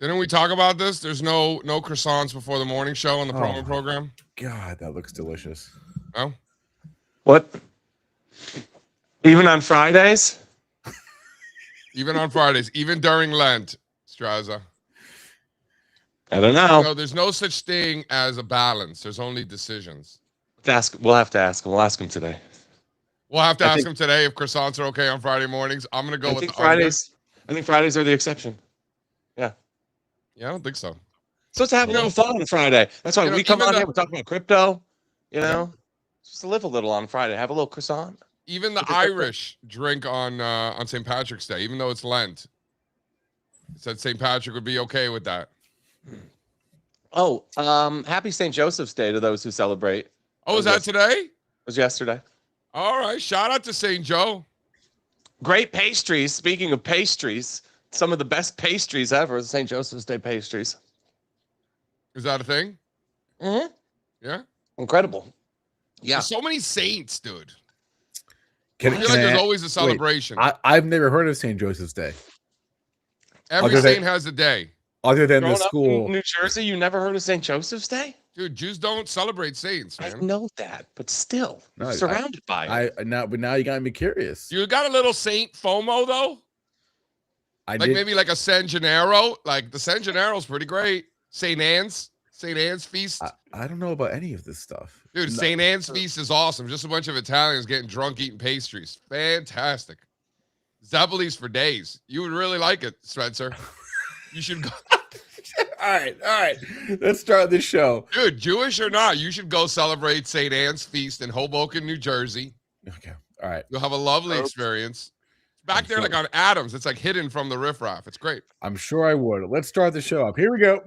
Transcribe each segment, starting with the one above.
Didn't we talk about this? There's no croissants before the morning show on the promo program. God, that looks delicious. Oh, What? Even on Fridays? even on Fridays, even during Lent, Strazza. I don't know. No, there's no such thing as a balance. There's only decisions. We'll have to ask him. We'll ask him today. We'll have to ask him today if croissants are okay on Friday mornings. I'm gonna go with the Fridays. I think Fridays are the exception. Yeah. Yeah, I don't think so. So let's have a little fun on Friday. That's why we come on here. We're talking about crypto. You know, just to live a little on Friday. Have a little croissant. Even the Irish drink on St. Patrick's Day, even though it's Lent. It said St. Patrick would be okay with that. Oh, happy St. Joseph's Day to those who celebrate. Oh, is that today? It was yesterday. All right. Shout out to St. Joe. Great pastries. Speaking of pastries, some of the best pastries ever, St. Joseph's Day pastries. Is that a thing? Mm-hmm. Yeah. Incredible. Yeah. There's so many saints, dude. I feel like Can there's always a celebration. I've never heard of St. Joseph's Day. Every saint has a day. Other than Growing the school. up in New Jersey, you never heard of St. Joseph's Day? Dude, Jews don't celebrate saints, man. I know that, but still, surrounded by it. But now you got me curious. You got a little saint FOMO, though? Maybe like a San Gennaro. Like the San Gennaro's pretty great. St. Anne's feast. I don't know about any of this stuff. Dude, St. Anne's feast is awesome. Just a bunch of Italians getting drunk eating pastries. Fantastic. Zeppeli's for days. You would really like it, Spencer. You should go. All right. Let's start this show. Dude, Jewish or not, you should go celebrate St. Anne's feast in Hoboken, New Jersey. Okay. All right. You'll have a lovely experience. It's back there like on Adams. It's like hidden from the riffraff. It's great. I'm sure I would. Let's start the show up. Here we go.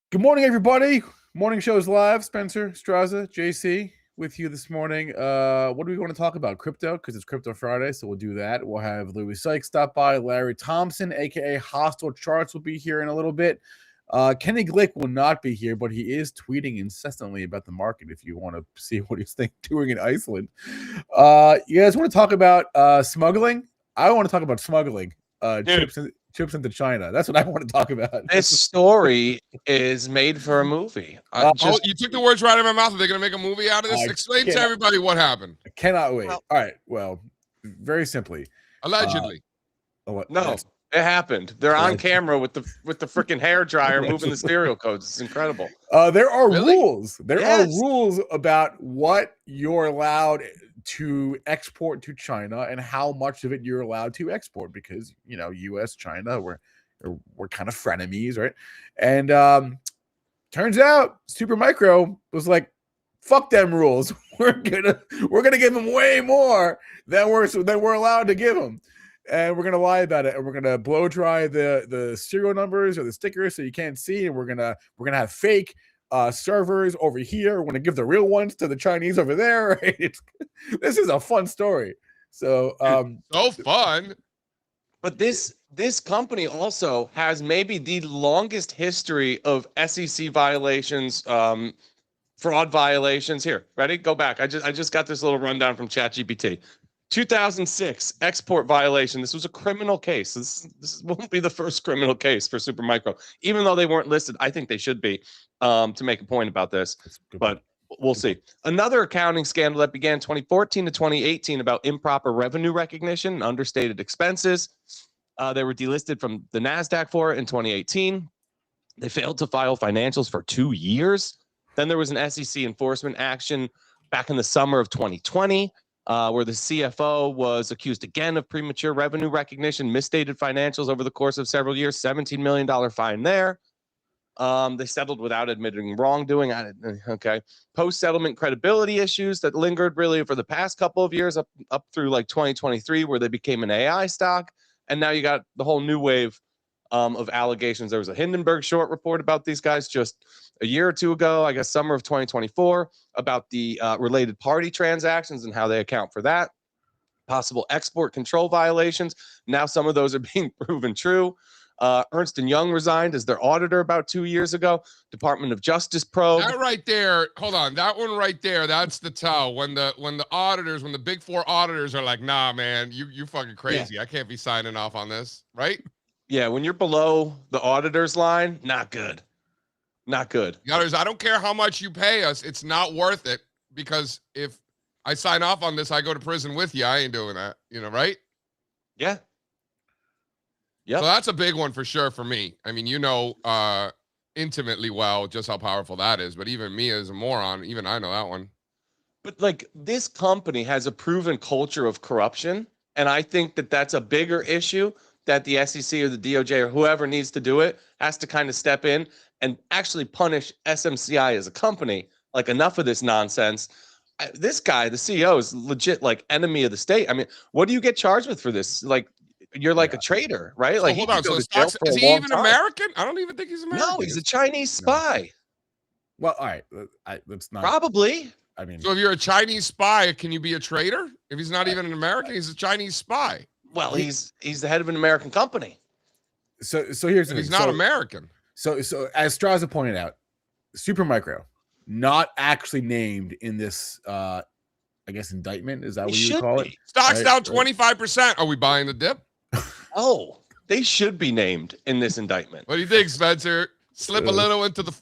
Good morning, everybody. Morning show is live. Spencer, Strazza, JC with you this morning. What do we want to talk about? Crypto, because it's Crypto Friday, so we'll do that. We'll have Louis Sykes stop by. Larry Thompson, a.k.a. Hostile Charts, will be here in a little bit. Kenny Glick will not be here, but he is tweeting incessantly about the market if you want to see what he's doing in Iceland. You guys want to talk about smuggling? I want to talk about smuggling. Chips into China. That's what I want to talk about. This story is made for a movie. You took the words right out of my mouth. Are they going to make a movie out of this? Explain to everybody what happened. I cannot wait. All right. Well, very simply. Allegedly. No, it happened. They're on camera with the freaking hair dryer moving the serial codes. It's incredible. There are rules. There are rules about what you're allowed to export to China and how much of it you're allowed to export, because US, China, we're kind of frenemies, right? And turns out Supermicro was like, fuck them rules. We're gonna give them way more than we're allowed to give them, and we're gonna lie about it, and we're gonna blow dry the serial numbers or the stickers so you can't see, and we're gonna have fake servers over here. We're going to give the real ones to the Chinese over there. Right? This is a fun story. So so fun. But this company also has maybe the longest history of SEC violations, fraud violations. Here, ready? Go back. I just got this little rundown from ChatGPT. 2006 export violation. This was a criminal case. This won't be the first criminal case for Supermicro, even though they weren't listed. I think they should be, to make a point about this, but we'll see. Another accounting scandal that began 2014 to 2018 about improper revenue recognition and understated expenses. They were delisted from the NASDAQ for it in 2018. They failed to file financials for 2 years. Then there was an SEC enforcement action back in the summer of 2020. Where the CFO was accused again of premature revenue recognition, misstated financials over the course of several years, $17 million fine there. They settled without admitting wrongdoing. Post-settlement credibility issues that lingered really for the past couple of years up through like 2023, where they became an AI stock. And now you got the whole new wave of allegations. There was a Hindenburg short report about these guys just a year or two ago, I guess summer of 2024, about the related party transactions and how they account for that. Possible export control violations. Now some of those are being proven true. Ernst & Young resigned as their auditor about 2 years ago. Department of Justice probe. That right there, hold on. That one right there, that's the tell. When the auditors, when the big four auditors are like, nah, man, you fucking crazy. Yeah. I can't be signing off on this, right? Yeah, when you're below the auditor's line, not good. Not good. Gutters, I don't care how much you pay us. It's not worth it, because if I sign off on this, I go to prison with you. I ain't doing that, right? Yeah. Yeah. So that's a big one for sure for me. I mean, intimately well just how powerful that is. But even me as a moron, even I know that one. But like, this company has a proven culture of corruption. And I think that that's a bigger issue that the SEC or the DOJ or whoever needs to do it has to kind of step in and actually punish SMCI as a company. Like, enough of this nonsense. This guy, the CEO, is legit like enemy of the state. I mean, what do you get charged with for this? Like, you're like a traitor, right? So like, hold on. So is he even American? I don't even think he's American. No, he's a Chinese spy. No. Well, all right. Let's not. Probably. I mean, so if you're a Chinese spy, can you be a traitor? If he's not even an American, he's a Chinese spy. Well, he's the head of an American company. So here's the thing. He's not American. So as Strazza pointed out, Supermicro not actually named in this I guess indictment. Is that what you would call it? Stock's down 25%. Are we buying the dip? Oh, they should be named in this indictment. What do you think, Spencer? Slip a little into the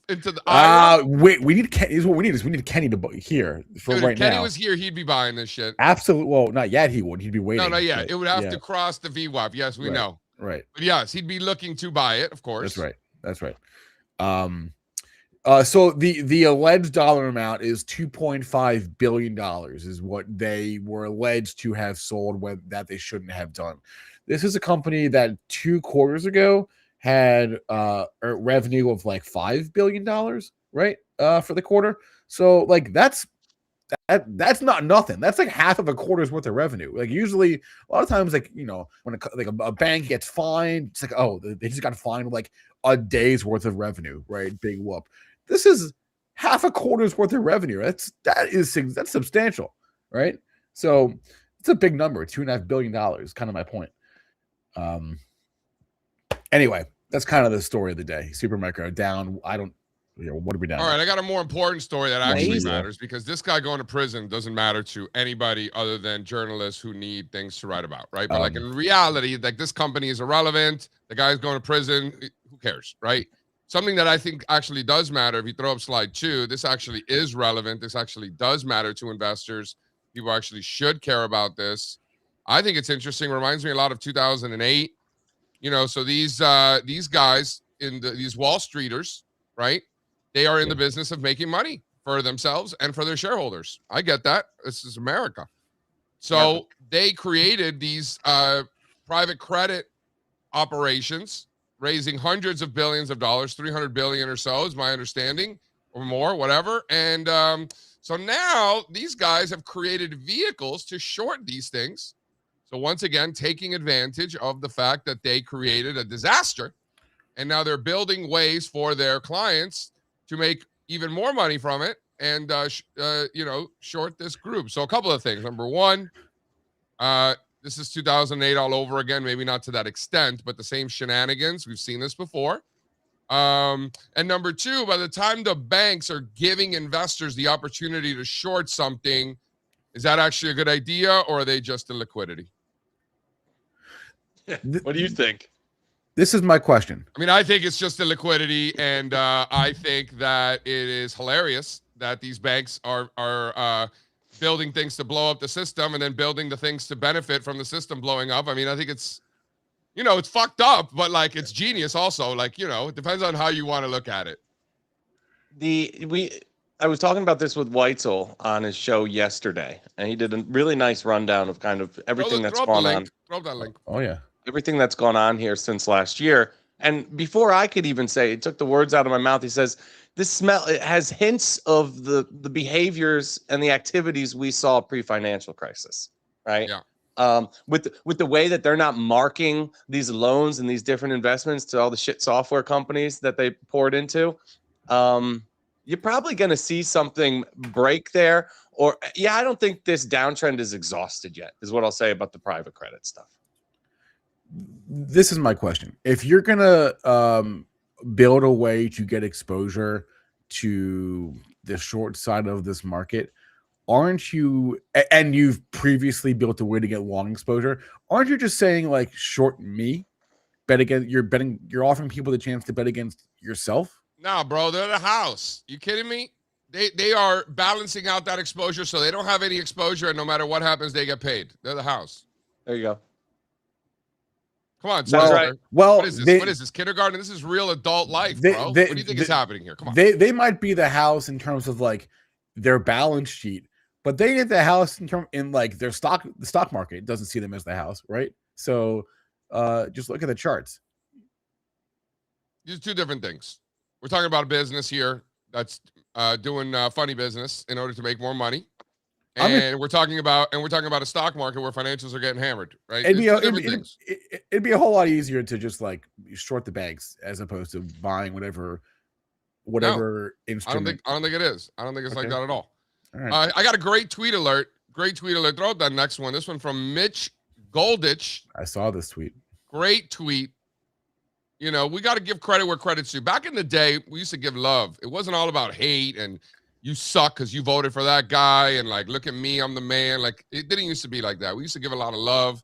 wait, we need Kenny. Is what we need is we need Kenny to here for Dude, right if Kenny now. was here, he'd be buying this shit. Absolutely. Well, not yet. He would. He'd be waiting. No, not yet. It would have to cross the VWAP. Yes, we know. Right. But yes, he'd be looking to buy it, of course. That's right. So the alleged dollar amount is $2.5 billion is what they were alleged to have sold that they shouldn't have done. This is a company that 2 quarters ago had a revenue of like $5 billion, right? For the quarter. So like that's not nothing. That's like half of a quarter's worth of revenue. Like usually a lot of times, like, when a bank gets fined, it's like, oh, they just got fined like a day's worth of revenue, right? Big whoop. This is half a quarter's worth of revenue. That's substantial, right? So it's a big number, $2.5 billion, kind of my point. Anyway, that's kind of the story of the day. Supermicro down. What are we down? All right, I got a more important story that actually matters, because this guy going to prison doesn't matter to anybody other than journalists who need things to write about, right? But like in reality, like, this company is irrelevant. The guy's going to prison. Who cares, right? Something that I think actually does matter, if you throw up slide 2, this actually is relevant. This actually does matter to investors. People actually should care about this. I think it's interesting. Reminds me a lot of 2008. So these guys these Wall Streeters, right? They are in the business of making money for themselves and for their shareholders. I get that. This is America. So they created these private credit operations, raising hundreds of billions of dollars, 300 billion or so is my understanding, or more, whatever. And so now these guys have created vehicles to short these things. So once again, taking advantage of the fact that they created a disaster, and now they're building ways for their clients to make even more money from it and, short this group. So a couple of things. Number one, this is 2008 all over again, maybe not to that extent, but the same shenanigans. We've seen this before. And number two, by the time the banks are giving investors the opportunity to short something, is that actually a good idea, or are they just in liquidity? What do you think? This is my question. I mean, I think it's just a liquidity, and I think that it is hilarious that these banks are building things to blow up the system and then building the things to benefit from the system blowing up. I mean, I think it's, it's fucked up, but like, it's genius also. Like, it depends on how you want to look at it. I was talking about this with Weitzel on his show yesterday, and he did a really nice rundown of kind of everything that's gone on. Throw that link. Oh yeah. Everything that's gone on here since last year. And before I could even say, it took the words out of my mouth. He says, it has hints of the behaviors and the activities we saw pre-financial crisis, right? Yeah. with the way that they're not marking these loans and these different investments to all the shit software companies that they poured into, you're probably going to see something break there. Or I don't think this downtrend is exhausted yet, is what I'll say about the private credit stuff. This is my question. If you're going to build a way to get exposure to the short side of this market, aren't you, and you've previously built a way to get long exposure, aren't you just saying like short me, bet against, you're offering people the chance to bet against yourself? Nah, bro, they're the house. You kidding me? They are balancing out that exposure so they don't have any exposure, and no matter what happens, they get paid. They're the house. There you go. Come on, well, right. Well, what is this? What is this? Kindergarten? This is real adult life, bro. What do you think is happening here? Come on. They might be the house in terms of like their balance sheet, but they get the house in like their the stock market doesn't see them as the house, right? So just look at the charts. These are two different things. We're talking about a business here that's doing funny business in order to make more money. And we're talking about a stock market where financials are getting hammered, right? It'd be a whole lot easier to just like short the banks as opposed to buying whatever instrument. I don't think it is. I don't think it's like that at all. All right. I got a great tweet alert. Throw out that next one. This one from Mitch Goldich. I saw this tweet. Great tweet. You know, we got to give credit where credit's due. Back in the day, we used to give love. It wasn't all about hate and you suck because you voted for that guy and like, look at me, I'm the man. Like, it didn't used to be like that. We used to give a lot of love,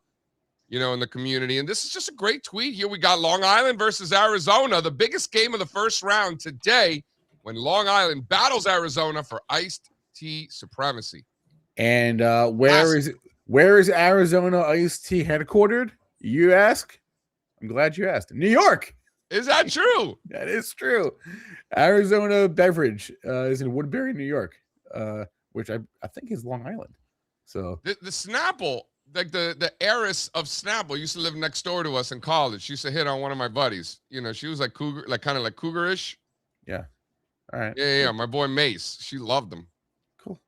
you know, in the community. And this is just a great tweet here. We got Long Island versus Arizona, the biggest game of the first round today when Long Island battles Arizona for iced tea supremacy. And where is Arizona iced tea headquartered? You ask? I'm glad you asked. New York. Is that true? That is true. Arizona Beverage is in Woodbury, New York, which I think is Long Island. So the Snapple, like the heiress of Snapple, used to live next door to us in college. She used to hit on one of my buddies. You know, she was like cougar, like kind of like cougarish. Yeah. All right. Yeah. My boy Mace, she loved him. Cool.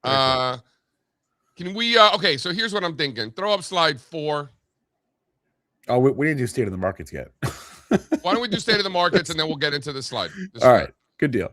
Can we? Okay, so here's what I'm thinking. Throw up slide 4. Oh, we didn't do state of the markets yet. Why don't we do state of the markets and then we'll get into the slide. All right. Good deal.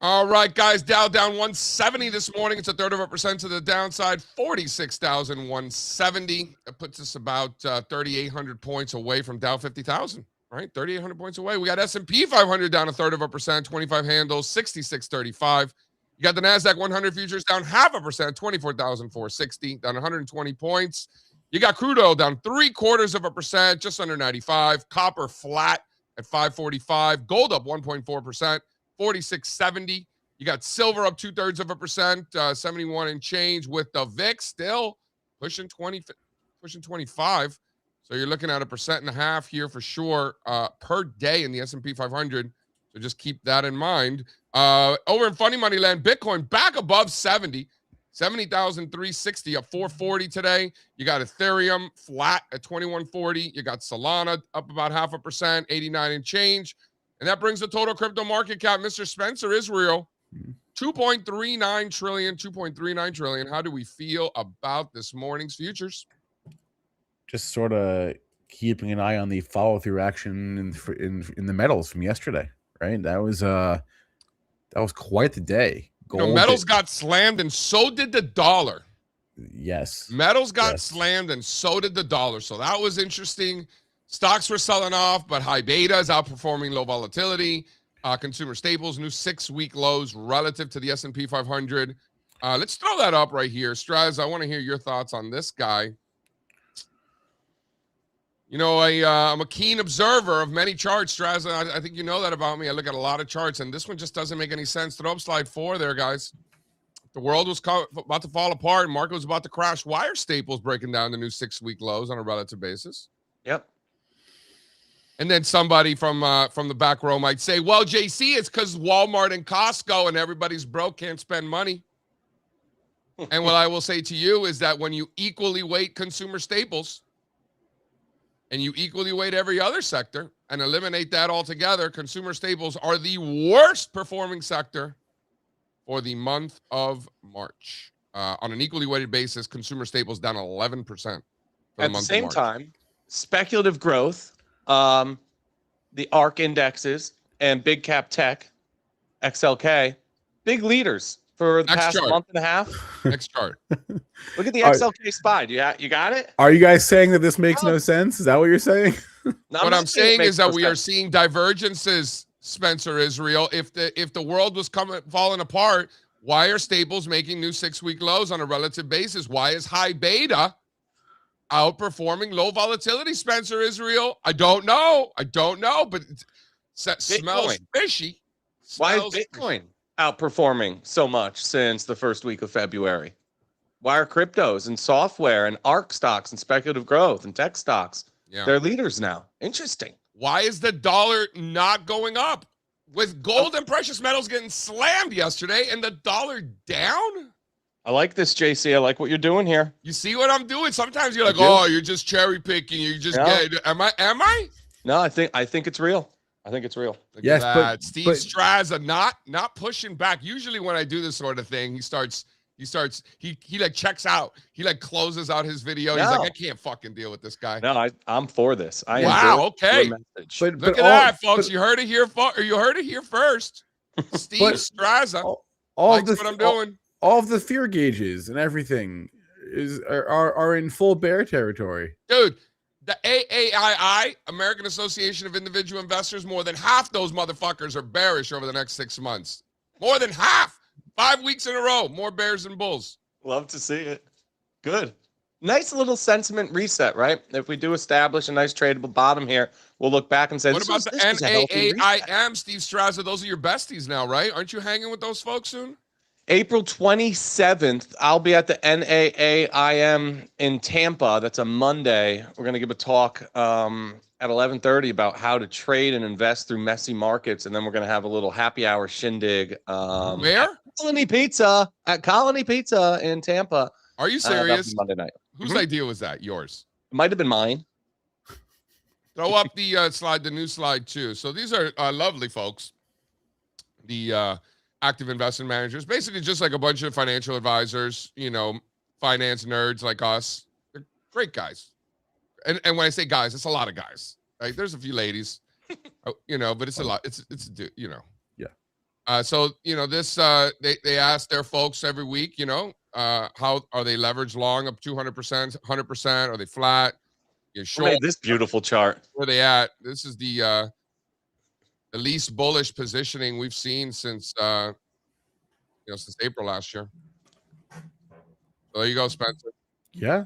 All right, guys. Dow down 170 this morning. It's 1/3% to the downside. 46,170. That puts us about 3,800 points away from Dow 50,000. Right, 3,800 points away. We got S&P 500 down 1/3%, 25 handles, 66.35. You got the NASDAQ 100 futures down 0.5%, 24,460, down 120 points. You got crude oil down 0.75%, just under 95. Copper flat at 545. Gold up 1.4%, 46.70. You got silver up 0.2%, 71 and change, with the VIX still pushing 25. So you're looking at 1.5% here for sure per day in the S&P 500. So just keep that in mind. Over in funny money land, Bitcoin back above 70,360, up 440 today. You got Ethereum flat at 2140. You got Solana up about 0.5%, 89 and change. And that brings the total crypto market cap, Mr. Spencer Israel, 2.39 trillion. How do we feel about this morning's futures? Just sort of keeping an eye on the follow-through action in the metals from yesterday, right? That was quite the day. Gold, metals got slammed, and so did the dollar. Yes, metals got slammed, and so did the dollar. So that was interesting. Stocks were selling off, but high beta is outperforming low volatility. Consumer staples, new 6-week lows relative to the S&P 500. Let's throw that up right here. Straz, I want to hear your thoughts on this guy. You know, I'm a keen observer of many charts, Straz. I think you know that about me. I look at a lot of charts, and this one just doesn't make any sense. Throw up slide 4 there, guys. The world was about to fall apart. Market was about to crash. Why are staples breaking down the new 6-week lows on a relative basis? Yep. And then somebody from the back row might say, well, JC, it's because Walmart and Costco and everybody's broke, can't spend money. And what I will say to you is that when you equally weight consumer staples, and you equally weight every other sector and eliminate that altogether, consumer staples are the worst performing sector for the month of March. On an equally weighted basis, consumer staples down 11%. At the same time, speculative growth, the ARC indexes, and big cap tech, XLK, big leaders for the past month and a half. Next chart. Look at the XLK SPY. You got it? Are you guys saying that this makes no sense? Is that what you're saying? No, what I'm saying is that we are seeing divergences, Spencer Israel. If the world was falling apart, why are staples making new 6-week lows on a relative basis? Why is high beta outperforming low volatility, Spencer Israel? I don't know, but it smells fishy. Why is Bitcoin outperforming so much since the first week of February? Why are cryptos and software and ARC stocks and speculative growth and tech stocks? Yeah. They're leaders now. Interesting. Why is the dollar not going up? With gold and precious metals getting slammed yesterday and the dollar down? I like this, JC. I like what you're doing here. You see what I'm doing? Sometimes you're like, oh, you're just cherry picking. You just get it. Am I? No, I think it's real. I think it's real. Look yes, but Steve Strazza not pushing back. Usually when I do this sort of thing, he like checks out. He like closes out his video. He's like, I can't fucking deal with this guy. No, I'm for this. Wow, okay. But look at that, folks. You heard it here. You heard it here first. Steve Strazza. All likes what I'm doing. All of the fear gauges and everything are in full bear territory, dude. The AAII, American Association of Individual Investors, more than half those motherfuckers are bearish over the next 6 months. More than half. 5 weeks in a row. More bears than bulls. Love to see it. Good. Nice little sentiment reset, right? If we do establish a nice tradable bottom here, we'll look back and say, what about the NAAIM, Steve Strazza? Those are your besties now, right? Aren't you hanging with those folks soon? April 27th, I'll be at the NAAIM in Tampa. That's a Monday. We're going to give a talk at 11:30 about how to trade and invest through messy markets. And then we're going to have a little happy hour shindig. Where? At Colony Pizza in Tampa. Are you serious? Monday night. Whose idea was that? Yours? It might have been mine. Throw up the slide, the new slide too. So these are lovely folks. The active investment managers, basically just like a bunch of financial advisors, finance nerds like us. They're great guys. And when I say guys, it's a lot of guys. Right? There's a few ladies, but it's a lot. It's yeah. So this they ask their folks every week, how are they leveraged long up 200%, 100%? Are they flat? You short? This beautiful chart. Where they at? This is the least bullish positioning we've seen since since April last year. So there you go, Spencer. Yeah.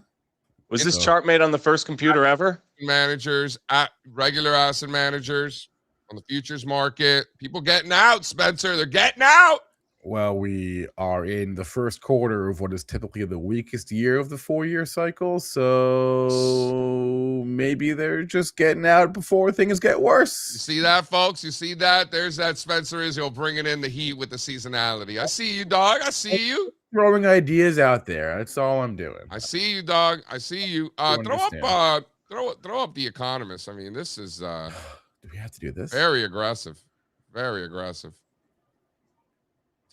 Was this chart made on the first computer ever? Managers, at regular asset managers on the futures market. People getting out, Spencer. They're getting out. Well, we are in the first quarter of what is typically the weakest year of the 4-year cycle. So maybe they're just getting out before things get worse. You see that, folks? You see that? There's that Spencer Israel bringing in the heat with the seasonality. I see you, dog. I see you. Throwing ideas out there. That's all I'm doing. I see you, dog. I see you. Throw up The Economist. I mean, this is do we have to do this? Very aggressive. Very aggressive.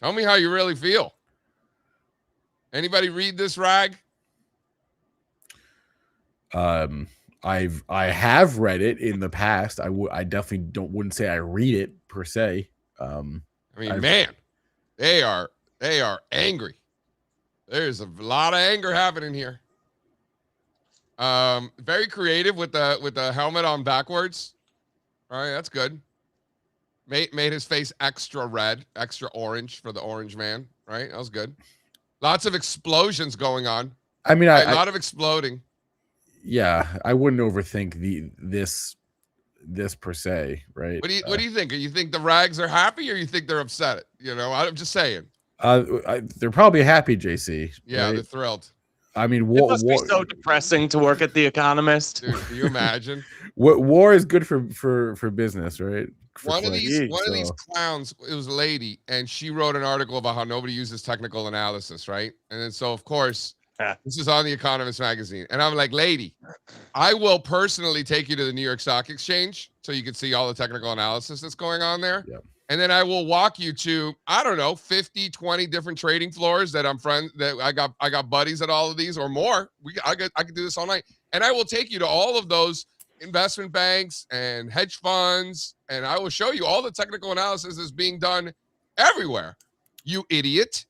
Tell me how you really feel. Anybody read this rag? I have read it in the past. I definitely wouldn't say I read it per se. Man, they are angry. There's a lot of anger happening here. Very creative with the helmet on backwards. All right, that's good. Made his face extra red, extra orange for the orange man, right? That was good. Lots of explosions going on. I mean, a lot of exploding. Yeah, I wouldn't overthink this per se, right? What do you think? You think the rags are happy, or you think they're upset? I'm just saying. They're probably happy, JC. Yeah, right? They're thrilled. I mean, it must be so depressing to work at The Economist. Dude, can you imagine? War is good for business, right? One of these clowns, it was a lady, and she wrote an article about how nobody uses technical analysis, right? And then so of course This is on The Economist magazine. And I'm like, lady, I will personally take you to the New York Stock Exchange so you can see all the technical analysis that's going on there. Yep. And then I will walk you to, I don't know, 50, 20 different trading floors that I got buddies at all of these or more. I could do this all night. And I will take you to all of those investment banks and hedge funds, and I will show you all the technical analysis is being done everywhere. You idiot.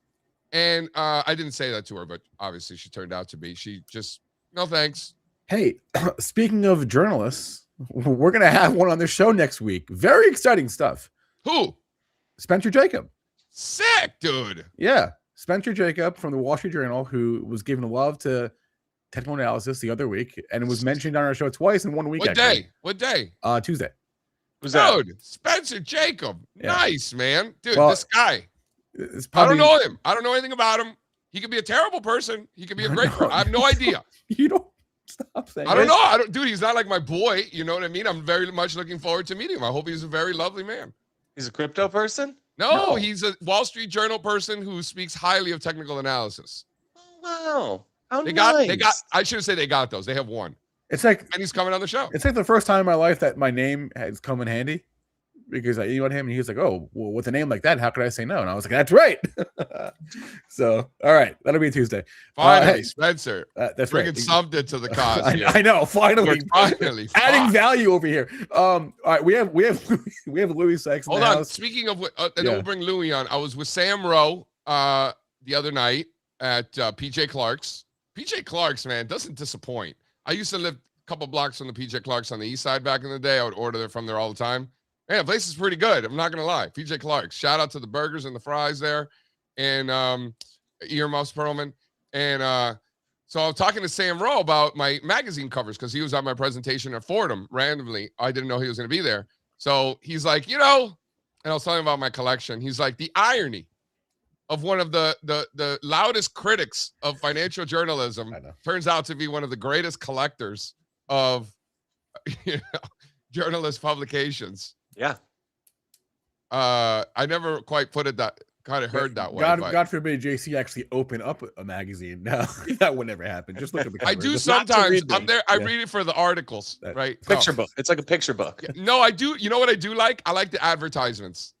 And I didn't say that to her, but obviously she turned out to be. She just, no thanks. Hey, speaking of journalists, we're going to have one on the show next week. Very exciting stuff. Who? Spencer Jacob. Sick, dude. Yeah. Spencer Jacob from the Wall Street Journal, who was giving love to technical analysis the other week, and it was mentioned on our show twice in 1 week. What day? What day? Tuesday. Who's that? Dude, Spencer Jacob. Yeah. Nice, man. Dude, well, this guy. I don't know him. I don't know anything about him. He could be a terrible person. He could be a great person. I have no idea. You don't stop saying I don't know. Dude, he's not like my boy. You know what I mean? I'm very much looking forward to meeting him. I hope he's a very lovely man. He's a crypto person? No, he's a Wall Street Journal person who speaks highly of technical analysis. Oh, wow. They got, I shouldn't say they got those. They have one. It's like, and he's coming on the show. It's like the first time in my life that my name has come in handy, because I emailed him and he was like, oh, well, with a name like that, how could I say no? And I was like, that's right. So, all right, that'll be Tuesday. Finally, Spencer. That's bringing something to the cause. I know, finally adding value over here. All right, we have Louis Sykes. Hold on. Speaking of, and then we'll bring Louis on. I was with Sam Rowe the other night at PJ Clark's. PJ Clark's, man, doesn't disappoint. I used to live a couple blocks from the PJ Clark's on the east side back in the day. I would order from there all the time. Man, the place is pretty good. I'm not going to lie. PJ Clark's. Shout out to the burgers and the fries there. And earmuffs, Perlman. And so I was talking to Sam Rowe about my magazine covers because he was at my presentation at Fordham randomly. I didn't know he was going to be there. So he's like, and I was telling him about my collection. He's like, the irony of one of the loudest critics of financial journalism turns out to be one of the greatest collectors of journalist publications. Yeah. I never quite put it that kind of heard that way. God forbid JC actually open up a magazine. No, that would never happen. Just look at the cover. I do sometimes. I'm there. I read it for the articles, right? Picture book. It's like a picture book. No, I do. You know what I do like? I like the advertisements.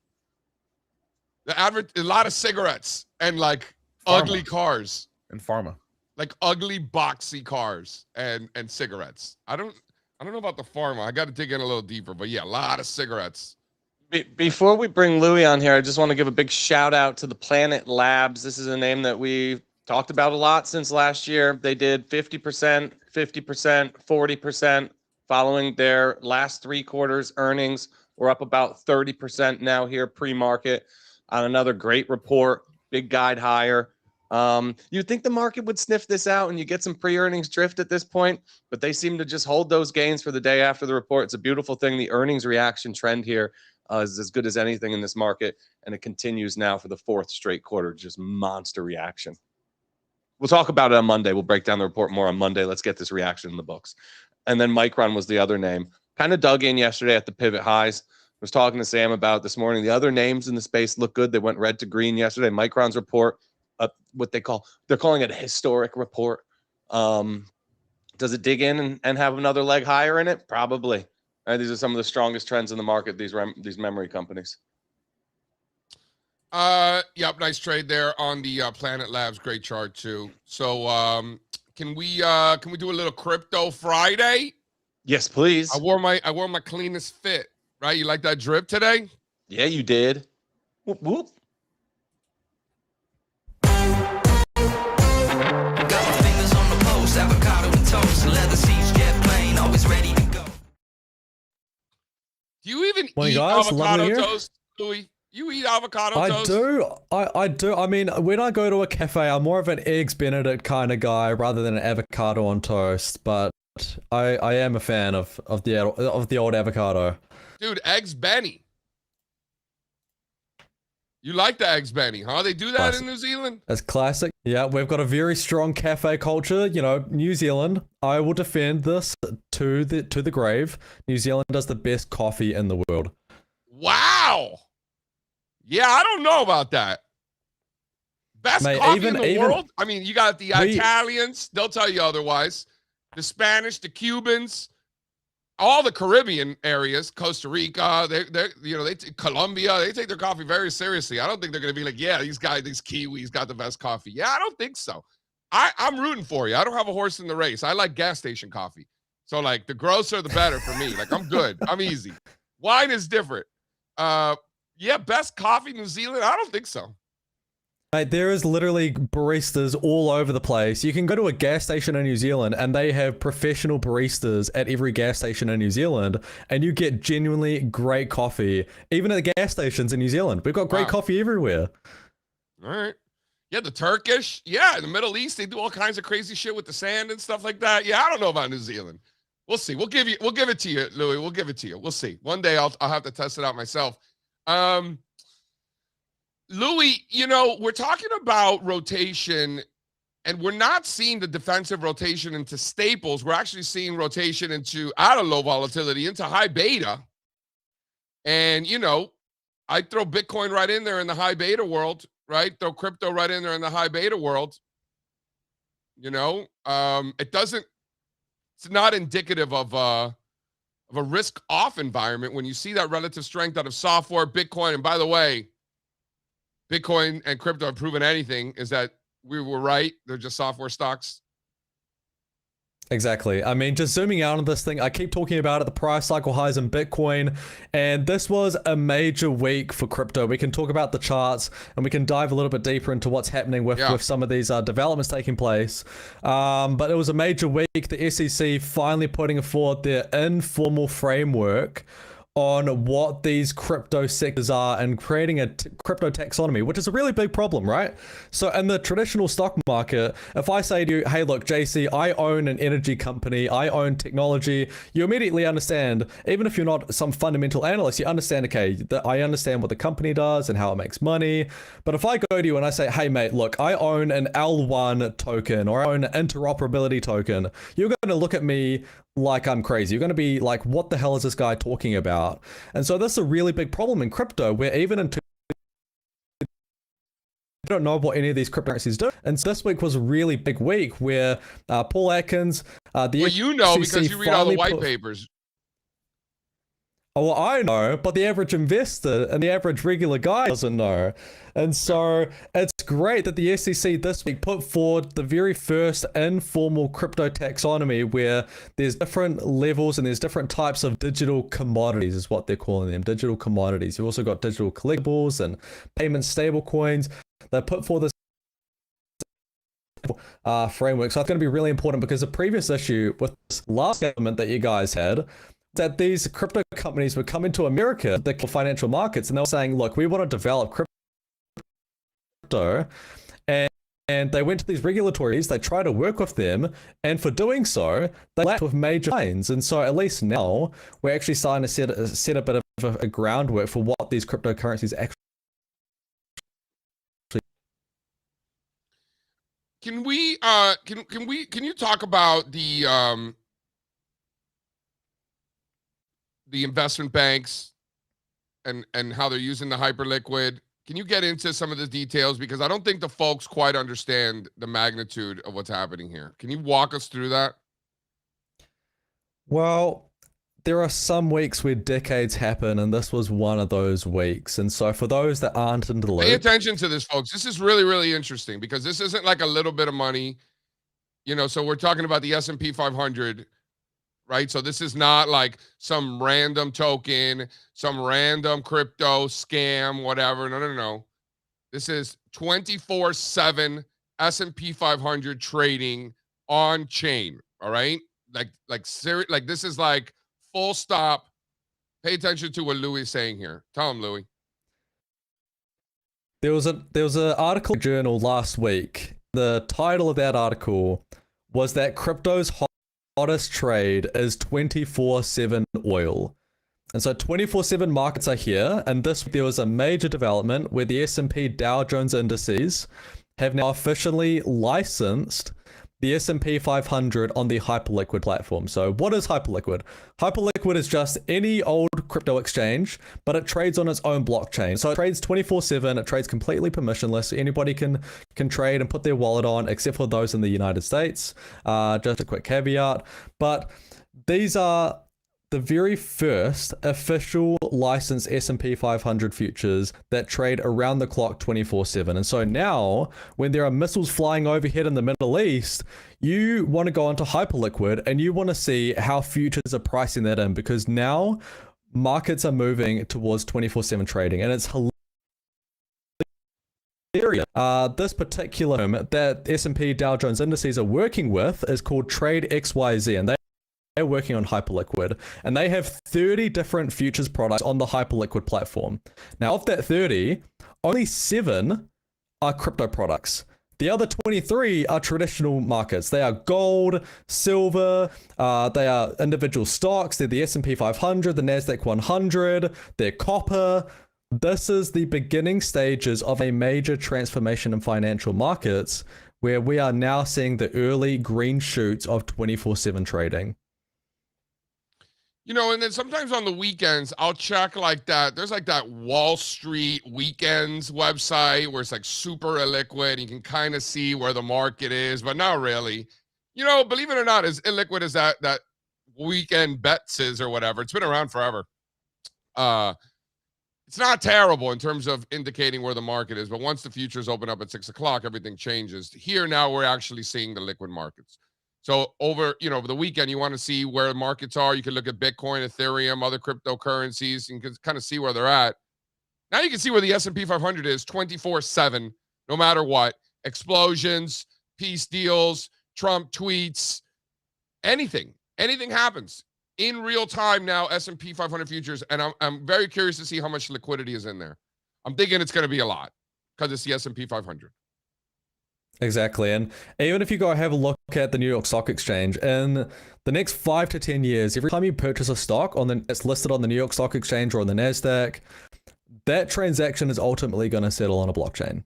A lot of cigarettes and like ugly cars and pharma, like ugly boxy cars and cigarettes. I don't know about the pharma. I got to dig in a little deeper, but yeah, a lot of cigarettes. Before we bring Louis on here, I just want to give a big shout out to the Planet Labs. This is a name that we talked about a lot since last year. They did 50%, 50%, 40% following their last 3 quarters earnings. We're up about 30% now here pre-market on another great report, big guide higher. You'd think the market would sniff this out and you get some pre-earnings drift at this point, but they seem to just hold those gains for the day after the report. It's a beautiful thing. The earnings reaction trend here is as good as anything in this market, and it continues now for the 4th straight quarter, just monster reaction. We'll talk about it on Monday. We'll break down the report more on Monday. Let's get this reaction in the books. And then Micron was the other name. Kind of dug in yesterday at the pivot highs. I was talking to Sam about it this morning. The other names in the space look good. They went red to green yesterday. Micron's report, they're calling it a historic report. Does it dig in and have another leg higher in it? Probably. These are some of the strongest trends in the market, these memory companies. Yep, nice trade there on the Planet Labs. Great chart too. So can we do a little crypto Friday? Yes, please. I wore my cleanest fit. Right? You like that drip today? Yeah, you did. Whoop, whoop. Avocado and toast, leather seats, jet plane, always ready to go. Do you even eat avocado toast, Louis? You eat avocado toast? I do. I mean, when I go to a cafe, I'm more of an Eggs Benedict kind of guy rather than an avocado on toast. But I am a fan of the old avocado. Dude, Eggs Benny. You like the Eggs Benny, huh? They do that classic. In New Zealand? That's classic. Yeah, we've got a very strong cafe culture. New Zealand. I will defend this to the grave. New Zealand does the best coffee in the world. Wow. Yeah, I don't know about that. best Mate, coffee in the world. I mean, you got the Italians; they'll tell you otherwise. The Spanish, the Cubans, all the Caribbean areas, Costa Rica, Colombia, they take their coffee very seriously. I don't think they're going to be like, yeah, these Kiwis got the best coffee. Yeah, I don't think so. I'm rooting for you. I don't have a horse in the race. I like gas station coffee. So, like, the grosser, the better for me. Like, I'm good. I'm easy. Wine is different. Yeah, best coffee, New Zealand? I don't think so. Mate, there is literally baristas all over the place. You can go to a gas station in New Zealand and they have professional baristas at every gas station in New Zealand, and you get genuinely great coffee, even at the gas stations in New Zealand. We've got great coffee everywhere. All right. Yeah, the Turkish. Yeah, in the Middle East, they do all kinds of crazy shit with the sand and stuff like that. Yeah, I don't know about New Zealand. We'll see. We'll give it to you, Louis. We'll give it to you. We'll see. One day I'll have to test it out myself. Louis, we're talking about rotation, and we're not seeing the defensive rotation into staples. We're actually seeing rotation out of low volatility into high beta. And, I throw Bitcoin right in there in the high beta world, right? Throw crypto right in there in the high beta world. It's not indicative of a risk off environment when you see that relative strength out of software, Bitcoin. And by the way, Bitcoin and crypto have proven anything is that we were right. They're just software stocks. Exactly. I mean, just zooming out on this thing, I keep talking about it, the price cycle highs in Bitcoin, and this was a major week for crypto. We can talk about the charts, and we can dive a little bit deeper into what's happening with some of these developments taking place. But it was a major week. The SEC finally putting forward their informal framework on what these crypto sectors are and creating a crypto taxonomy, which is a really big problem, right? So in the traditional stock market, if I say to you, hey, look, JC, I own an energy company, I own technology, you immediately understand, even if you're not some fundamental analyst, you understand, okay, that I understand what the company does and how it makes money. But if I go to you and I say, hey, mate, look, I own an L1 token or I own an interoperability token, you're going to look at me like I'm crazy. You're going to be like, what the hell is this guy talking about? And so this is a really big problem in crypto, where even in you don't know what any of these cryptocurrencies do. And so this week was a really big week where Paul Atkins, because you read all the white papers. Oh, well, I know, but the average investor and the average regular guy doesn't know. And so it's great that the SEC this week put forward the very first informal crypto taxonomy, where there's different levels and there's different types of digital commodities is what they're calling them, digital commodities. You've also got digital collectibles and payment stable coins. They put forward this framework. So it's going to be really important, because the previous issue with this last government that you guys had, that these crypto companies would come into America, the financial markets, and they were saying, look, we want to develop crypto, and they went to these regulatories, they tried to work with them, and for doing so, they lacked with major fines. And so at least now, we're actually starting to set a bit of a groundwork for what these cryptocurrencies actually. Can you talk about the investment banks and how they're using the hyperliquid? Can you get into some of the details? Because I don't think the folks quite understand the magnitude of what's happening here. Can you walk us through that? Well, there are some weeks where decades happen, and this was one of those weeks. And so for those that aren't in the loop, pay attention to this, folks. This is really, really interesting, because this isn't like a little bit of money. So we're talking about the S&P 500, right? So this is not like some random token, some random crypto scam, whatever. No. This is 24/7 S&P 500 trading on chain. All right. Like this is like full stop. Pay attention to what Louis is saying here. Tell him, Louis. There was an article in the journal last week. The title of that article was that crypto's hottest trade is 24/7 oil. And so 24/7 markets are here, and there was a major development where the S&P Dow Jones indices have now officially licensed the S&P 500 on the Hyperliquid platform. So what is Hyperliquid? Hyperliquid is just any old crypto exchange, but it trades on its own blockchain. So it trades 24/7. It trades completely permissionless. Anybody can trade and put their wallet on, except for those in the United States. Just a quick caveat. But these are the very first official licensed S&P 500 futures that trade around the clock 24/7. And so now, when there are missiles flying overhead in the Middle East, you want to go onto Hyperliquid and you want to see how futures are pricing that in, because now markets are moving towards 24/7 trading, and it's hilarious. This particular firm that S&P Dow Jones indices are working with is called Trade XYZ, and they're working on Hyperliquid, and they have 30 different futures products on the Hyperliquid platform. Now, of that 30, only 7 are crypto products. The other 23 are traditional markets. They are gold, silver, they are individual stocks, they're the S&P 500, the NASDAQ 100, they're copper. This is the beginning stages of a major transformation in financial markets, where we are now seeing the early green shoots of 24/7 trading. You know, and then sometimes on the weekends, I'll check like that. There's like that Wall Street weekends website where it's like super illiquid. You can kind of see where the market is, but not really. You know, believe it or not, as illiquid as that weekend bets is or whatever, it's been around forever. It's not terrible in terms of indicating where the market is, but once the futures open up at 6 o'clock, everything changes. Here now we're actually seeing the liquid markets. So over, the weekend, you want to see where the markets are. You can look at Bitcoin, Ethereum, other cryptocurrencies. You can kind of see where they're at. Now you can see where the S&P 500 is 24/7, no matter what. Explosions, peace deals, Trump tweets, anything happens in real time now. S&P 500 futures, and I'm very curious to see how much liquidity is in there. I'm thinking it's going to be a lot because it's the S&P 500. Exactly. And even if you go have a look at the New York Stock Exchange, in the next 5 to 10 years, every time you purchase a stock that's listed on the New York Stock Exchange or on the NASDAQ, that transaction is ultimately going to settle on a blockchain.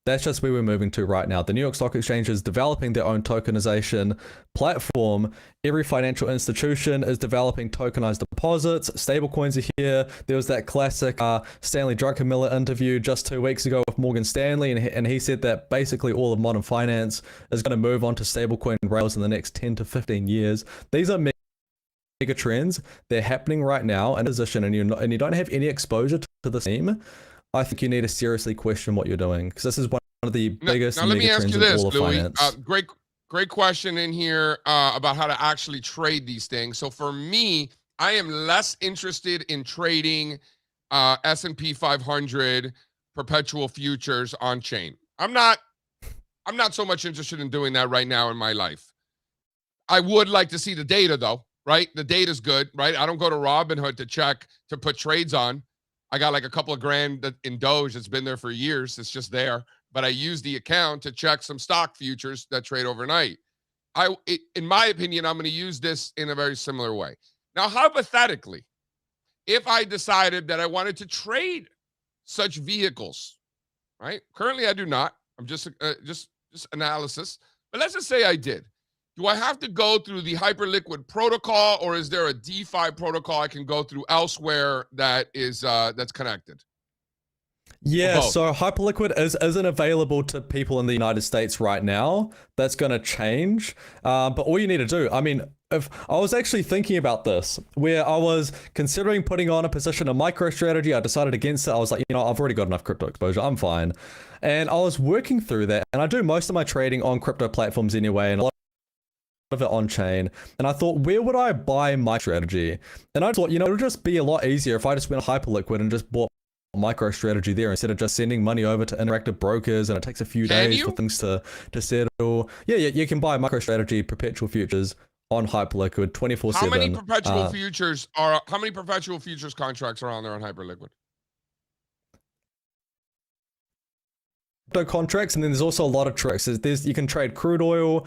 That's just where we're moving to right now. The New York Stock Exchange is developing their own tokenization platform. Every financial institution is developing tokenized deposits. Stablecoins are here. There was that classic Stanley Druckenmiller interview just 2 weeks ago with Morgan Stanley, and he said that basically all of modern finance is going to move on to stablecoin rails in the next 10 to 15 years. These are mega trends. They're happening right now in a position, and you don't have any exposure to the theme. I think you need to seriously question what you're doing, because this is one of the biggest now let me ask you this, Louis. Finance. Great question in here about how to actually trade these things. So for me, I am less interested in trading S&P 500 perpetual futures on chain. I'm not so much interested in doing that right now in my life. I would like to see the data though, right? The data's good, right? I don't go to Robinhood to put trades on. I got like a couple of grand in Doge that's been there for years. It's just there. But I use the account to check some stock futures that trade overnight. In my opinion, I'm going to use this in a very similar way. Now, hypothetically, if I decided that I wanted to trade such vehicles, right? Currently, I do not. I'm just analysis. But let's just say I did. Do I have to go through the Hyperliquid protocol, or is there a DeFi protocol I can go through elsewhere that is that's connected? Yeah, so Hyperliquid isn't available to people in the United States right now. That's going to change. But all you need to do, if I was actually thinking about this, where I was considering putting on a position of MicroStrategy, I decided against it. I was like, I've already got enough crypto exposure. I'm fine. And I was working through that, and I do most of my trading on crypto platforms anyway, and a lot of it on chain. And I thought, where would I buy my strategy? And I thought, it would just be a lot easier if I just went Hyperliquid and just bought MicroStrategy there instead of just sending money over to interactive brokers, and it takes a few days for things to settle. Yeah, you can buy MicroStrategy perpetual futures on Hyperliquid 24/7. How many perpetual futures contracts are on there on Hyperliquid? Contracts, and then there's also a lot of tricks. You can trade crude oil.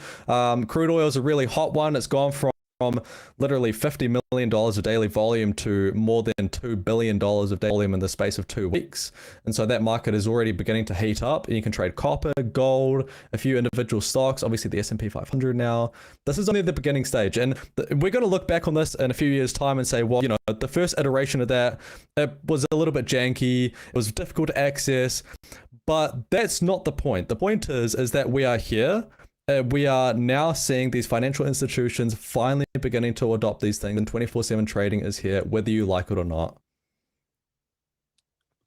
Crude oil is a really hot one. It's gone from from literally $50 million of daily volume to more than $2 billion of daily volume in the space of 2 weeks. And so that market is already beginning to heat up, and you can trade copper, gold, a few individual stocks, obviously the S&P 500 now. This is only the beginning stage. And we're going to look back on this in a few years' time and say, well, the first iteration of that, it was a little bit janky, it was difficult to access, but that's not the point. The point is that we are here. We are now seeing these financial institutions finally beginning to adopt these things, and 24/7 trading is here, whether you like it or not.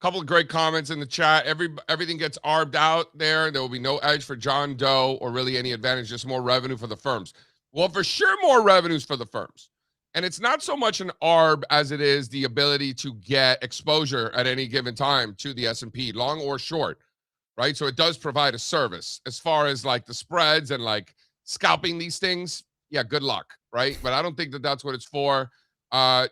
A couple of great comments in the chat. Everything gets arbed out there. There will be no edge for John Doe or really any advantage, just more revenue for the firms. Well, for sure, more revenues for the firms. And it's not so much an arb as it is the ability to get exposure at any given time to the S&P, long or short. Right. So it does provide a service as far as like the spreads and like scalping these things. Yeah, good luck. Right. But I don't think that that's what it's for.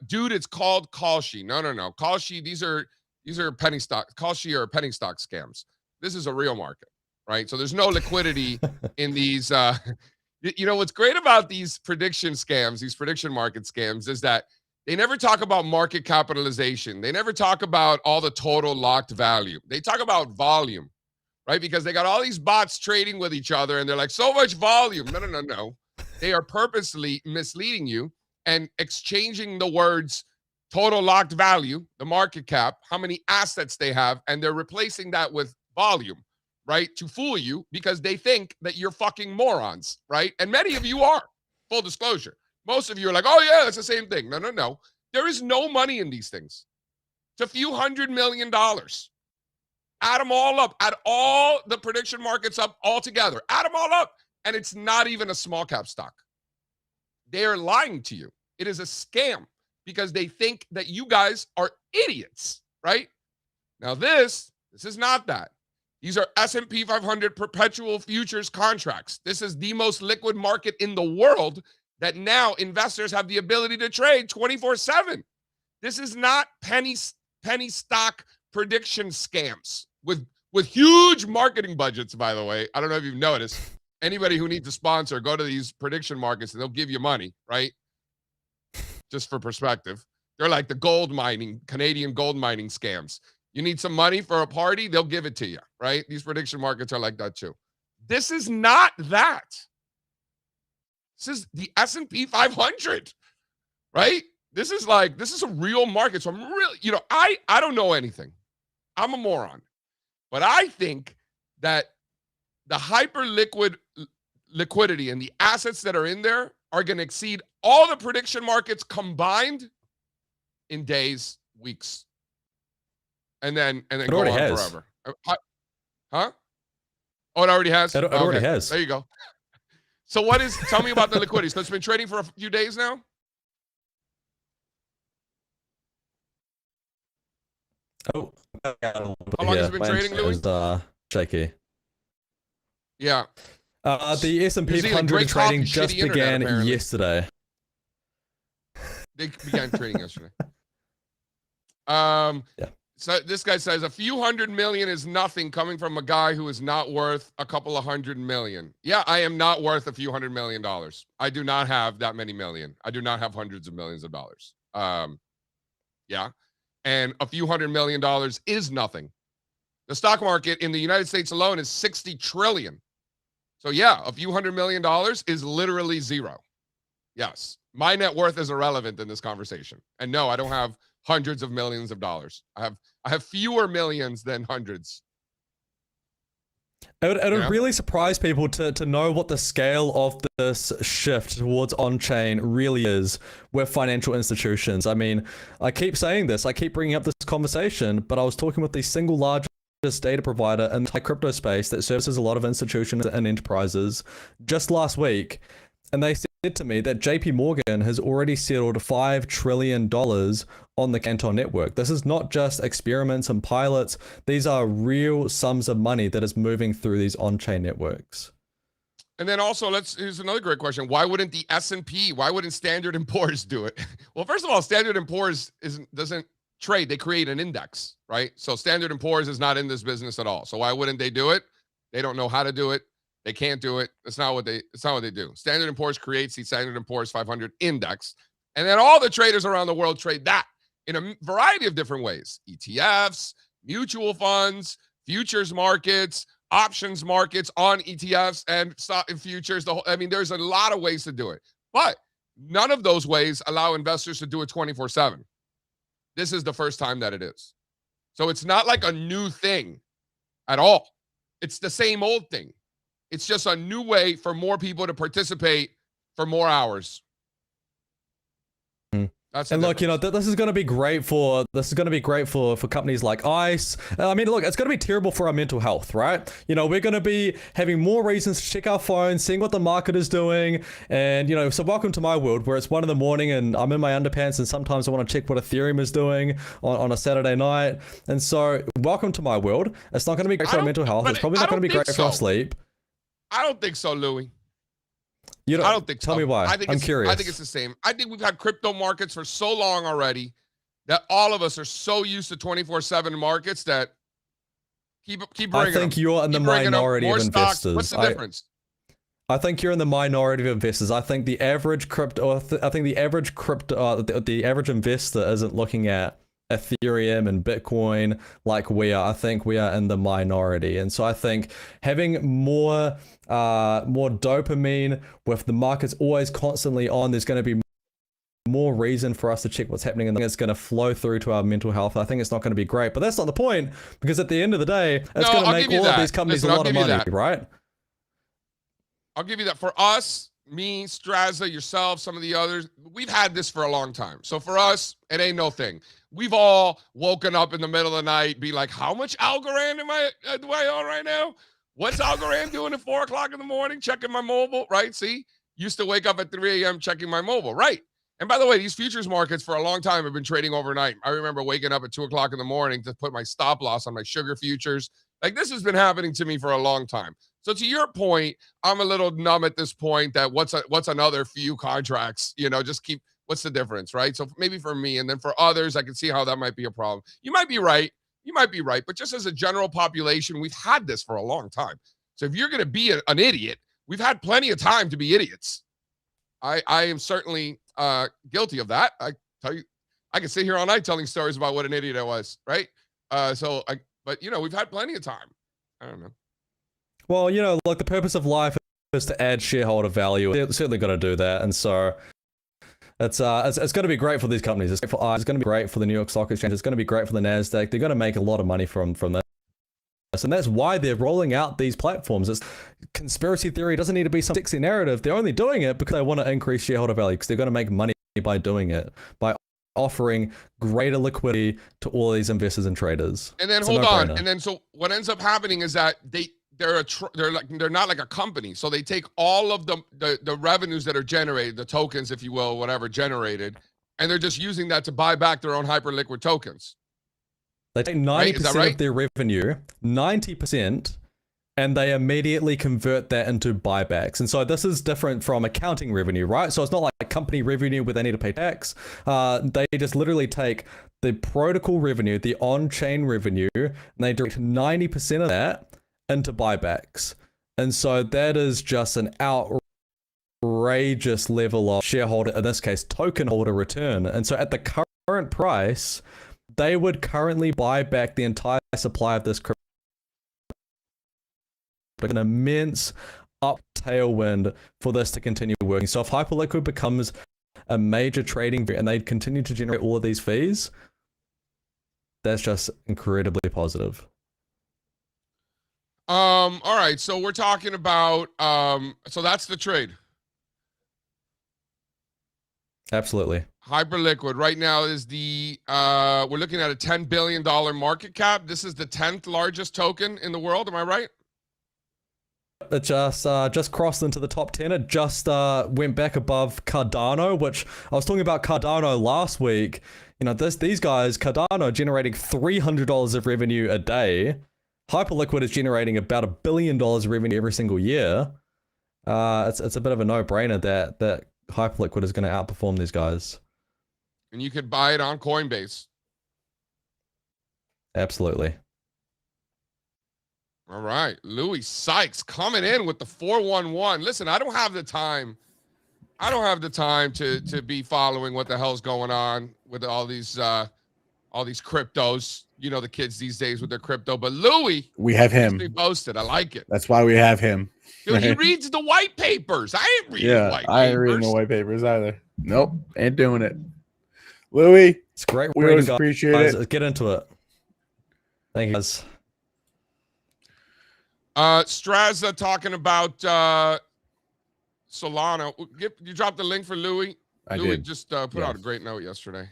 Dude, it's called Kalshi. No. Kalshi, these are penny stock. Kalshi are penny stock scams. This is a real market. Right. So there's no liquidity in these. What's great about these prediction scams, these prediction market scams, is that they never talk about market capitalization. They never talk about all the total locked value. They talk about volume. Right? Because they got all these bots trading with each other and they're like, so much volume. No. They are purposely misleading you and exchanging the words total locked value, the market cap, how many assets they have, and they're replacing that with volume, right? To fool you because they think that you're fucking morons, right? And many of you are, full disclosure. Most of you are like, oh yeah, that's the same thing. No. There is no money in these things. It's a few $100 million. Add them all up. Add all the prediction markets up all together. Add them all up. And it's not even a small cap stock. They are lying to you. It is a scam because they think that you guys are idiots, right? Now this is not that. These are S&P 500 perpetual futures contracts. This is the most liquid market in the world that now investors have the ability to trade 24/7. This is not penny stock prediction scams with huge marketing budgets, by the way. I don't know if you've noticed. Anybody who needs a sponsor, go to these prediction markets and they'll give you money, right? Just for perspective. They're like the Canadian gold mining scams. You need some money for a party, they'll give it to you, right? These prediction markets are like that too. This is not that. This is the S&P 500, right? This is a real market. So I'm really, I don't know anything. I'm a moron. But I think that the hyper liquidity and the assets that are in there are going to exceed all the prediction markets combined in days, weeks, and then go on forever. Huh? Oh, it already has? It already has. There you go. So tell me about the liquidity. So it's been trading for a few days now? Oh, how long has it been trading, Louis? Shaky. Yeah. The S&P 500 trading just began yesterday. They began trading yesterday. Yeah. So this guy says a few $100 million is nothing coming from a guy who is not worth a couple of $100 million. Yeah, I am not worth a few $100 million. I do not have that many million. I do not have hundreds of millions of dollars. Yeah. And a few $100 million is nothing. The stock market in the United States alone is 60 trillion. So yeah, a few $100 million is literally zero. Yes. My net worth is irrelevant in this conversation. And no, I don't have hundreds of millions of dollars. I have fewer millions than hundreds. It would really surprise people to know what the scale of this shift towards on-chain really is with financial institutions. I mean, I keep saying this, I keep bringing up this conversation, but I was talking with the single largest data provider in the crypto space that services a lot of institutions and enterprises just last week. And they said to me that JP Morgan has already settled $5 trillion on the Canton network. This is not just experiments and pilots. These are real sums of money that is moving through these on-chain networks. And then also, here's another great question. Why wouldn't the S&P, why wouldn't Standard & Poor's do it? Well, first of all, Standard & Poor's doesn't trade. They create an index, right? So Standard & Poor's is not in this business at all. So why wouldn't they do it? They don't know how to do it. They can't do it. It's not what they do. Standard & Poor's creates the Standard & Poor's 500 index, and then all the traders around the world trade that in a variety of different ways: ETFs, mutual funds, futures markets, options markets on ETFs and stock and futures. I mean, there's a lot of ways to do it, but none of those ways allow investors to do it 24/7. This is the first time that it is. So it's not like a new thing at all. It's the same old thing. It's just a new way for more people to participate for more hours. And look, you know, this is going to be great for companies like ICE. I mean, look, it's going to be terrible for our mental health, right? You know, we're going to be having more reasons to check our phones, seeing what the market is doing. And, you know, so welcome to my world where it's 1 a.m. and I'm in my underpants and sometimes I want to check what Ethereum is doing on a Saturday night. And so welcome to my world. It's not going to be great for our mental health. It's probably not going to be great for our sleep. I don't think so, Louis. I don't think so. Tell me why. I'm curious. I think it's the same. I think we've had crypto markets for so long already that all of us are so used to 24/7 markets that keep bringing I think you're in the minority of investors. What's the difference? I think you're in the minority of investors. I think the average the average investor isn't looking at Ethereum and Bitcoin like we are. I think we are in the minority, and so I think having more dopamine with the markets always constantly on, there's going to be more reason for us to check what's happening, and it's going to flow through to our mental health. I think it's not going to be great, but that's not the point, because at the end of the day, it's going to make all of these companies a lot of money, right? I'll give you that. For us, me, Strazza, yourself, some of the others, we've had this for a long time. So for us, it ain't no thing. We've all woken up in the middle of the night, be like, how much Algorand do I own right now? What's Algorand doing at 4 o'clock in the morning? Checking my mobile, right? See, used to wake up at 3 a.m. checking my mobile, right? And by the way, these futures markets for a long time have been trading overnight. I remember waking up at 2 o'clock in the morning to put my stop loss on my sugar futures. Like, this has been happening to me for a long time. So to your point, I'm a little numb at this point that what's another few contracts, you know, just keep, what's the difference, right? So maybe for me, and then for others, I can see how that might be a problem. You might be right. You might be right. But just as a general population, we've had this for a long time. So if you're going to be an idiot, we've had plenty of time to be idiots. I am certainly guilty of that. I tell you, I can sit here all night telling stories about what an idiot I was, right? But you know, we've had plenty of time. I don't know. Well, you know, look, the purpose of life is to add shareholder value. They're certainly going to do that, and so it's going to be great for these companies. It's going to be great for the New York Stock Exchange. It's going to be great for the Nasdaq. They're going to make a lot of money from this, and that's why they're rolling out these platforms. It's conspiracy theory. It doesn't need to be some sexy narrative. They're only doing it because they want to increase shareholder value, because they're going to make money by doing it, by offering greater liquidity to all these investors and traders. And then hold on. And then so what ends up happening is that they're not like a company. So they take all of the revenues that are generated, the tokens, if you will, whatever generated, and they're just using that to buy back their own hyperliquid tokens. They take 90% of their revenue, 90%, and they immediately convert that into buybacks. And so this is different from accounting revenue, right? So it's not like company revenue where they need to pay tax. They just literally take the protocol revenue, the on-chain revenue, and they direct 90% of that into buybacks. And so that is just an outrageous level of shareholder, in this case, token holder return. And so at the current price, they would currently buy back the entire supply of this crypto. An immense up tailwind for this to continue working. So if Hyperliquid becomes a major trading and they continue to generate all of these fees, that's just incredibly positive. All right, so we're talking about so that's the trade. Absolutely. Hyperliquid right now is we're looking at a $10 billion market cap. This is the 10th largest token in the world. Am I right? It just crossed into the top 10. It just went back above Cardano, which I was talking about Cardano last week. You know, these guys, Cardano, generating $300 of revenue a day. Hyperliquid is generating about $1 billion of revenue every single year. It's a bit of a no-brainer that Hyperliquid is going to outperform these guys. And you could buy it on Coinbase. Absolutely. All right. Louis Sykes coming in with the 411. Listen, I don't have the time. I don't have the time to be following what the hell's going on with all these cryptos. You know, the kids these days with their crypto. But Louis, we have him. He posted. I like it. That's why we have him. Dude, he reads the white papers. I ain't reading white papers. I ain't reading the white papers either. Nope, ain't doing it. Louis, It's great. we always appreciate it. Let's get into it. Thank you, guys. Strazza talking about Solana. You dropped the link for Louis. Louis did. just put out a great note yesterday.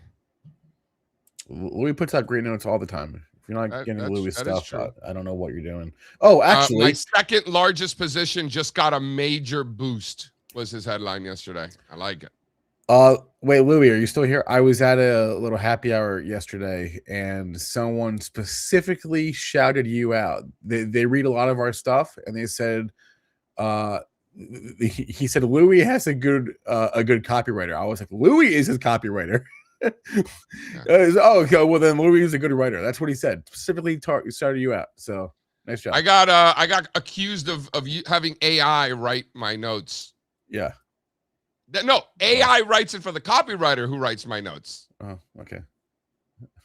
Louis puts out great notes all the time. If you're not getting Louis stuff, I don't know what you're doing. Oh, actually, my second largest position just got a major boost. Was his headline yesterday? I like it. Wait, Louis, are you still here? I was at a little happy hour yesterday, and someone specifically shouted you out. They read a lot of our stuff, and they said, he said Louis has a good copywriter. I was like, Louis is his copywriter. Oh, okay. Well, then Louis is a good writer. That's what he said. Specifically, started you out. So nice job. I got accused of you having AI write my notes. Yeah. No, AI writes it for the copywriter who writes my notes. Oh, okay.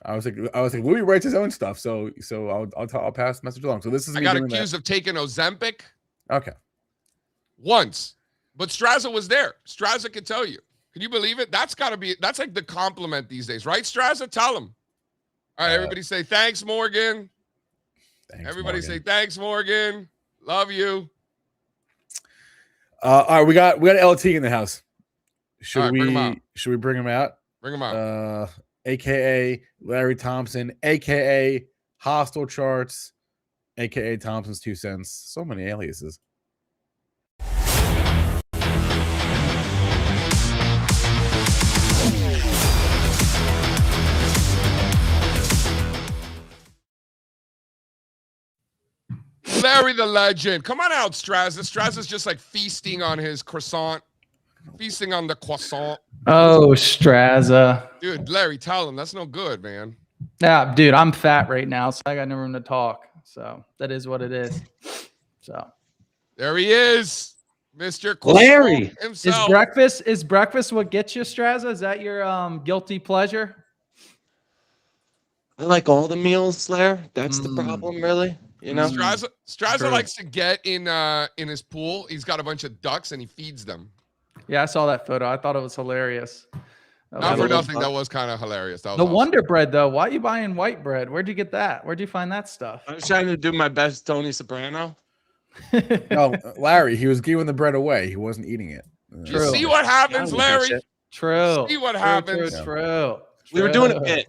I was like, Louis writes his own stuff, so I'll pass the message along. So this is. I got accused of taking Ozempic. Okay. Once, but Strazza was there. Strazza could tell you. Can you believe it? That's like the compliment these days, right? Strazza, tell him. All right, everybody say thanks, Morgan. Everybody say thanks, Morgan. Love you. All right, we got LT in the house. Should we bring him out? Bring him out. AKA Larry Thompson, AKA Hostile Charts, AKA Thompson's 2 cents. So many aliases. Larry the legend. Come on out, Strazza. Strazza's just like feasting on his croissant. Feasting on the croissant. Oh, Strazza. Dude, Larry, tell him. That's no good, man. Yeah, dude, I'm fat right now, so I got no room to talk. So that is what it is. So there he is. Mr. Larry himself. Is breakfast what gets you, Strazza? Is that your guilty pleasure? I like all the meals, Larry. That's the problem, really. You know, Strazza likes to get in his pool. He's got a bunch of ducks and he feeds them. Yeah, I saw that photo. I thought it was hilarious. Not for nothing. That was kind of hilarious. That was the awesome. Wonder Bread, though. Why are you buying white bread? Where'd you get that? Where'd you find that stuff? I was trying to do my best Tony Soprano. No, Larry, he was giving the bread away. He wasn't eating it. You see what happens, Larry? True. See what happens? True. We were doing a bit.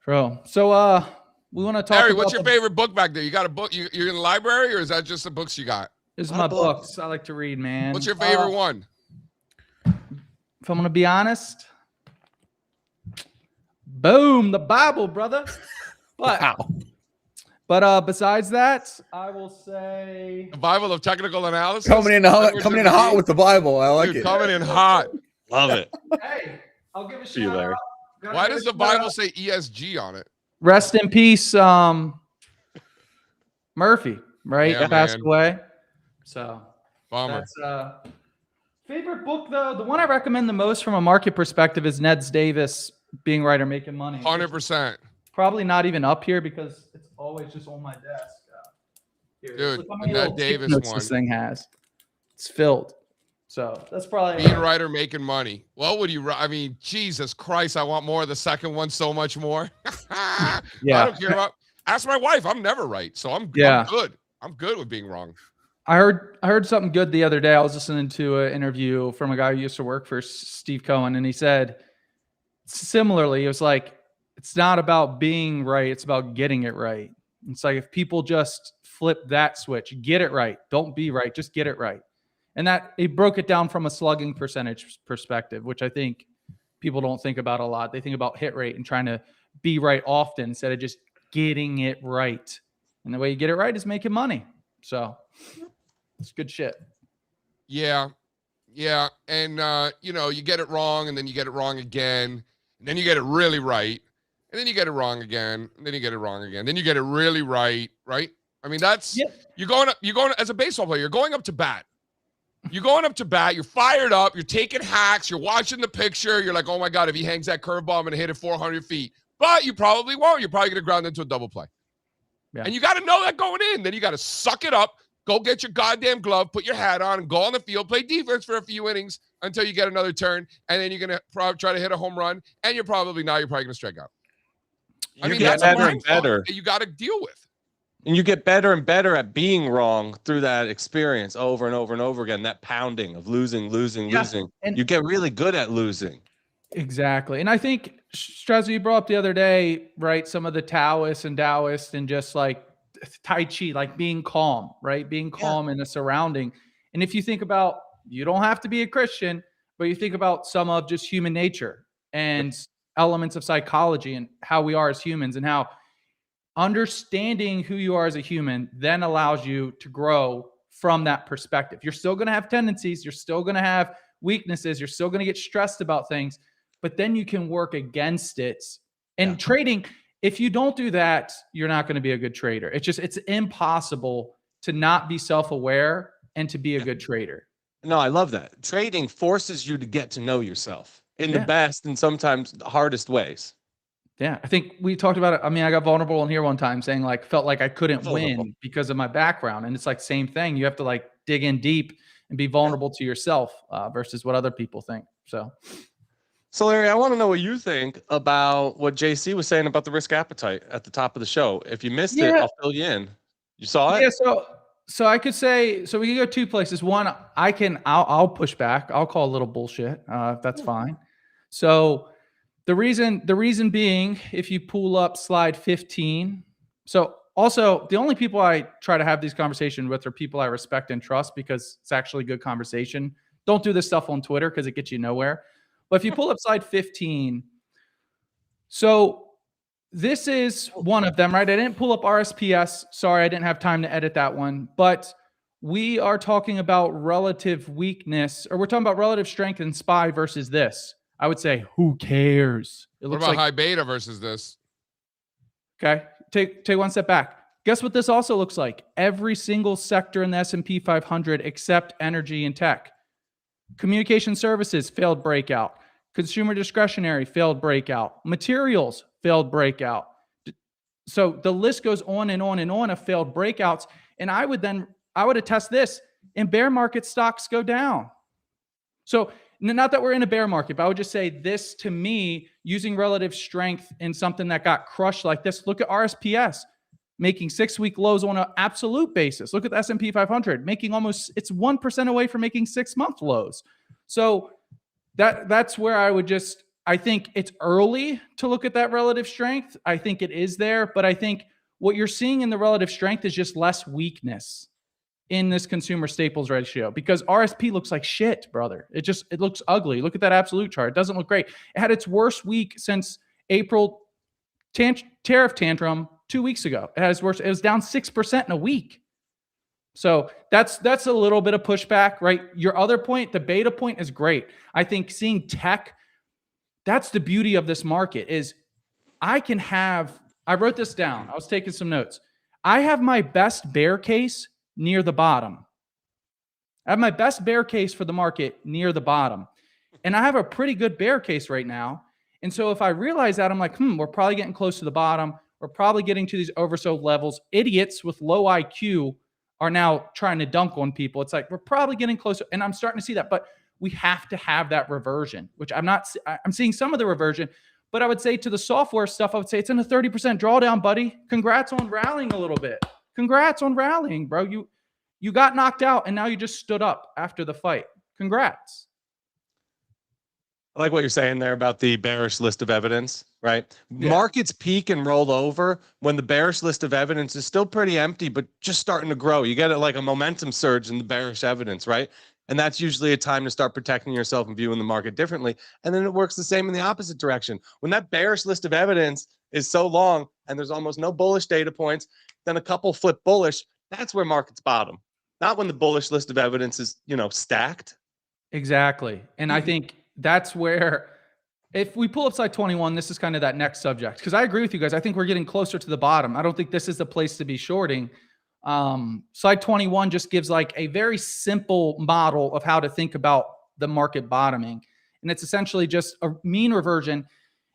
True. So, we want to talk. Larry, what's your favorite book back there? You got a book? You're in the library, or is that just the books you got? This is my books. I like to read, man. What's your favorite one? If I'm gonna be honest, boom, the Bible, brother. But besides that, I will say the Bible of technical analysis. Coming in hot with the Bible. I like it. Coming in hot. Love it. Hey, I'll give a See you, Larry. Why does the Bible say ESG on it? Rest in peace, Murphy. Right, Yeah, passed man. away. So Bummer. that's favorite book though. The one I recommend the most from a market perspective is Ned's Davis, Being Right or Making Money. 100%. Probably not even up here because it's always just on my desk. Here, Dude, look how the many Ned little Davis notes one. this thing has. It's filled. So that's probably Being right or making money. What would you? I mean, Jesus Christ! I want more of the second one so much more. I don't care about. Ask my wife. I'm never right, so I'm good. I'm good with being wrong. I heard something good the other day. I was listening to an interview from a guy who used to work for Steve Cohen, and he said similarly, it was like, it's not about being right, it's about getting it right. It's like if people just flip that switch, get it right. Don't be right, just get it right. And that he broke it down from a slugging percentage perspective, which I think people don't think about a lot. They think about hit rate and trying to be right often instead of just getting it right. And the way you get it right is making money. So it's good shit. Yeah. And you get it wrong, and then you get it wrong again, and then you get it really right, and then you get it wrong again, and then you get it wrong again, then you get it really right, right? I mean, that's you're going as a baseball player, you're going up to bat. You're going up to bat, you're fired up, you're taking hacks, you're watching the picture, you're like, oh my God, if he hangs that curveball, I'm gonna hit it 400 feet. But you probably won't. You're probably gonna ground into a double play. Yeah. And you gotta know that going in. Then you gotta suck it up, go get your goddamn glove, put your hat on, and go on the field, play defense for a few innings until you get another turn, and then you're gonna try to hit a home run, and you're probably gonna strike out. I mean, that's better and better that you gotta deal with. And you get better and better at being wrong through that experience over and over and over again, that pounding of losing. And you get really good at losing. Exactly. And I think, Strazza, you brought up the other day, right, some of the Taoists and just like Tai Chi, like being calm, right? Being calm in a surrounding. And if you think about, you don't have to be a Christian, but you think about some of just human nature and elements of psychology and how we are as humans, and how understanding who you are as a human then allows you to grow from that perspective. You're still going to have tendencies. You're still going to have weaknesses. You're still going to get stressed about things, but then you can work against it. And trading, if you don't do that, you're not going to be a good trader. It's impossible to not be self-aware and to be a good trader. No, I love that. Trading forces you to get to know yourself in the best and sometimes the hardest ways. Yeah, I think we talked about it. I mean, I got vulnerable in here one time saying like, felt like I couldn't win because of my background. And it's like same thing. You have to like dig in deep and be vulnerable to yourself versus what other people think. So Larry, I want to know what you think about what JC was saying about the risk appetite at the top of the show. If you missed it, I'll fill you in. You saw it? Yeah, so I could say, so we can go two places. One, I'll push back. I'll call a little bullshit. That's fine. So the reason being, if you pull up slide 15. So also, the only people I try to have these conversations with are people I respect and trust because it's actually good conversation. Don't do this stuff on Twitter because it gets you nowhere. But if you pull up slide 15, so this is one of them, right? I didn't pull up RSPS. Sorry, I didn't have time to edit that one. But we are talking about relative weakness, or we're talking about relative strength in SPY versus this. I would say, who cares? What about high beta versus this? Okay, take one step back. Guess what this also looks like? Every single sector in the S&P 500 except energy and tech. Communication services, failed breakout. Consumer discretionary, failed breakout. Materials, failed breakout. So the list goes on and on and on of failed breakouts. And I would attest this, in bear market stocks go down. So not that we're in a bear market, but I would just say this to me, using relative strength in something that got crushed like this. Look at RSPS making 6-week lows on an absolute basis. Look at the S&P 500 making it's 1% away from making 6-month lows. So that's where I think it's early to look at that relative strength. I think it is there, but I think what you're seeing in the relative strength is just less weakness in this consumer staples ratio, because RSP looks like shit, brother. It looks ugly. Look at that absolute chart. It doesn't look great. It had its worst week since April tariff tantrum 2 weeks ago. It had its worst. It was down 6% in a week. So that's a little bit of pushback, right? Your other point, the beta point, is great. I think seeing tech, that's the beauty of this market is I wrote this down. I was taking some notes. I have my best bear case near the bottom. I have my best bear case for the market near the bottom. And I have a pretty good bear case right now. And so if I realize that, I'm like, we're probably getting close to the bottom. We're probably getting to these oversold levels. Idiots with low IQ are now trying to dunk on people. It's like, we're probably getting closer. And I'm starting to see that. But we have to have that reversion, which I'm seeing some of the reversion. But I would say to the software stuff, I would say it's in a 30% drawdown, buddy. Congrats on rallying a little bit. Congrats on rallying, bro. You got knocked out and now you just stood up after the fight. Congrats. I like what you're saying there about the bearish list of evidence, right? Yeah. Markets peak and roll over when the bearish list of evidence is still pretty empty, but just starting to grow. You get like a momentum surge in the bearish evidence, right? And that's usually a time to start protecting yourself and viewing the market differently. And then it works the same in the opposite direction. When that bearish list of evidence is so long and there's almost no bullish data points, then a couple flip bullish, that's where markets bottom. Not when the bullish list of evidence is, stacked. Exactly. And I think that's where, if we pull up slide 21, this is kind of that next subject. Because I agree with you guys. I think we're getting closer to the bottom. I don't think this is the place to be shorting. Slide 21 just gives like a very simple model of how to think about the market bottoming. And it's essentially just a mean reversion.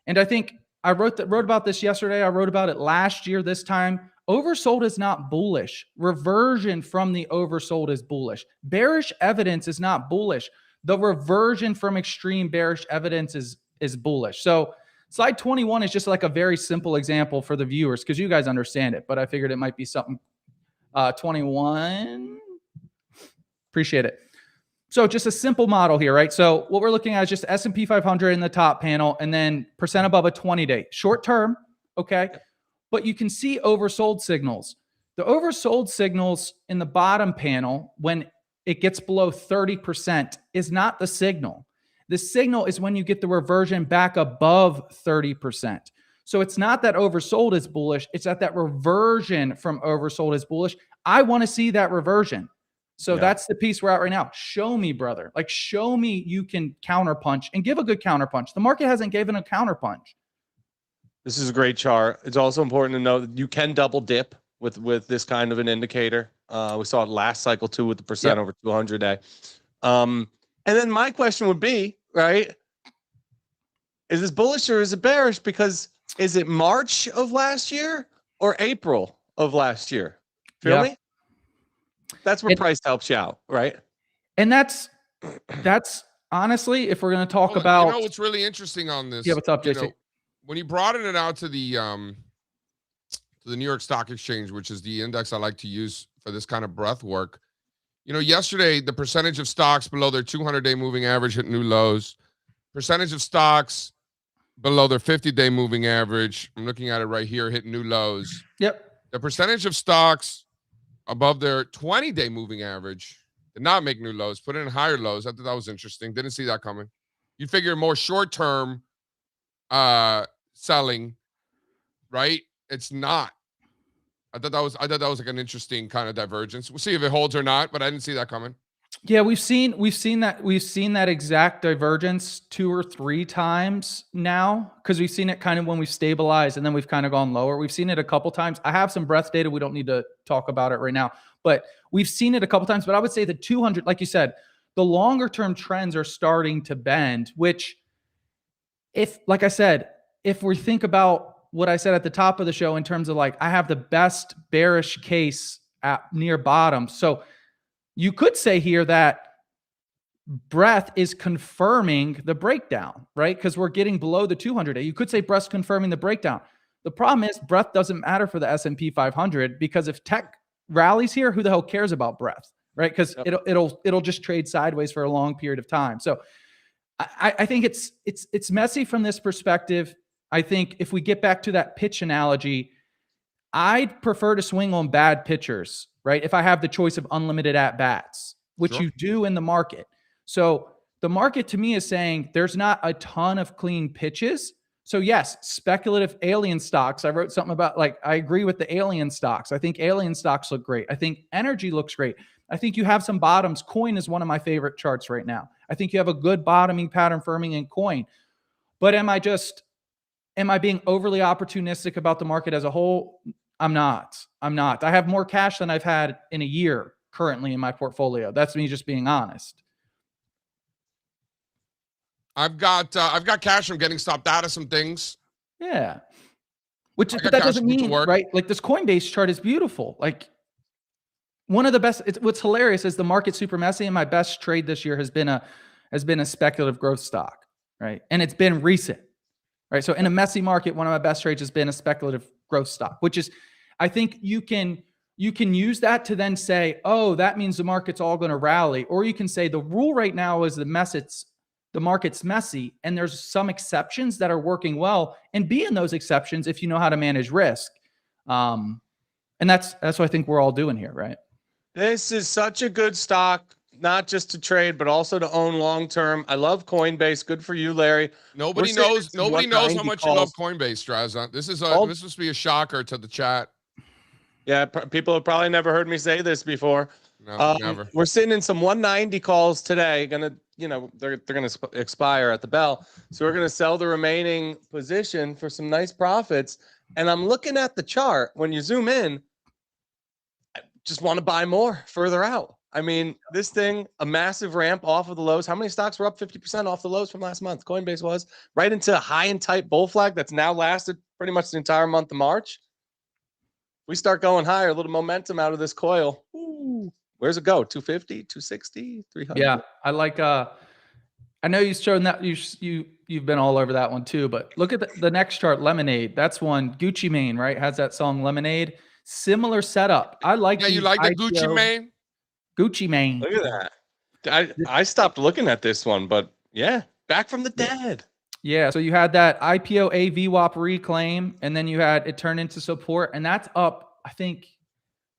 And I think I wrote about this yesterday. I wrote about it last year this time. Oversold is not bullish. Reversion from the oversold is bullish. Bearish evidence is not bullish. The reversion from extreme bearish evidence is bullish. So slide 21 is just like a very simple example for the viewers because you guys understand it, but I figured it might be something 21. Appreciate it. So just a simple model here, right? So what we're looking at is just S&P 500 in the top panel and then percent above a 20-day. Short term, okay? But you can see oversold signals. The oversold signals in the bottom panel, when it gets below 30%, is not the signal. The signal is when you get the reversion back above 30%. So it's not that oversold is bullish. It's that reversion from oversold is bullish. I want to see that reversion. So that's the piece we're at right now. Show me, brother. Like, show me you can counterpunch and give a good counterpunch. The market hasn't given a counterpunch. This is a great chart. It's also important to know that you can double dip with this kind of an indicator. We saw it last cycle too with the percent over 200 day. And then my question would be, right, is this bullish or is it bearish? Because is it March of last year or April of last year? Feel me? That's where price helps you out, right? And that's honestly, if we're going to talk about, you know what's really interesting on this? Yeah, what's up, JC? When you broaden it out to the New York Stock Exchange, which is the index I like to use for this kind of breath work, yesterday the percentage of stocks below their 200-day moving average hit new lows. Percentage of stocks below their 50-day moving average, I'm looking at it right here, hit new lows. Yep. The percentage of stocks above their 20-day moving average did not make new lows, put in higher lows. I thought that was interesting. Didn't see that coming. You'd figure more short-term selling, right? It's not. I thought that was like an interesting kind of divergence. We'll see if it holds or not, but I didn't see that coming. Yeah, we've seen that exact divergence 2 or 3 times now because we've seen it kind of when we've stabilized and then we've kind of gone lower. We've seen it a couple times. I have some breadth data. We don't need to talk about it right now, but we've seen it a couple times. But I would say the 200, like you said, the longer term trends are starting to bend, which like I said, if we think about what I said at the top of the show in terms of like, I have the best bearish case at near bottom. So you could say here that breadth is confirming the breakdown, right? Because we're getting below the 200-day. You could say breadth confirming the breakdown. The problem is breadth doesn't matter for the S&P 500 because if tech rallies here, who the hell cares about breadth, right? Because it'll just trade sideways for a long period of time. So I think it's messy from this perspective. I think if we get back to that pitch analogy, I'd prefer to swing on bad pitchers, right? If I have the choice of unlimited at-bats, which you do in the market. So the market to me is saying there's not a ton of clean pitches. So yes, speculative alien stocks. I wrote something about, like, I agree with the alien stocks. I think alien stocks look great. I think energy looks great. I think you have some bottoms. Coin is one of my favorite charts right now. I think you have a good bottoming pattern firming in coin. But am I being overly opportunistic about the market as a whole? I'm not. I have more cash than I've had in a year currently in my portfolio. That's me just being honest. I've got cash from getting stopped out of some things. Yeah. But that doesn't mean, right? Like this Coinbase chart is beautiful. Like one of the best, what's hilarious is the market's super messy and my best trade this year has been a speculative growth stock, right? And it's been recent, right? So in a messy market, one of my best trades has been a speculative growth stock, which is, I think you can use that to then say, oh, that means the market's all going to rally. Or you can say the rule right now is the market's messy and there's some exceptions that are working well, and be in those exceptions if you know how to manage risk. And that's what I think we're all doing here, right? This is such a good stock, not just to trade, but also to own long-term. I love Coinbase. Good for you, Larry. Nobody knows how much you love Coinbase, Strazza. This must be a shocker to the chat. Yeah, people have probably never heard me say this before. No, never. We're sitting in some 190 calls today. They're gonna expire at the bell. So we're gonna sell the remaining position for some nice profits. And I'm looking at the chart. When you zoom in, just want to buy more further out. I mean, this thing, a massive ramp off of the lows. How many stocks were up 50% off the lows from last month? Coinbase was right into a high and tight bull flag that's now lasted pretty much the entire month of March. We start going higher, a little momentum out of this coil. Ooh, where's it go? 250, 260, 300? Yeah, I like I know you've shown that you've been all over that one too, but look at the next chart, Lemonade. That's one. Gucci Mane, right? Has that song Lemonade. Similar setup. I like Yeah, you like the Gucci Mane? Gucci Mane. Look at that. I stopped looking at this one, but yeah, back from the dead. Yeah, so you had that IPO VWAP reclaim, and then you had it turn into support, and that's up, I think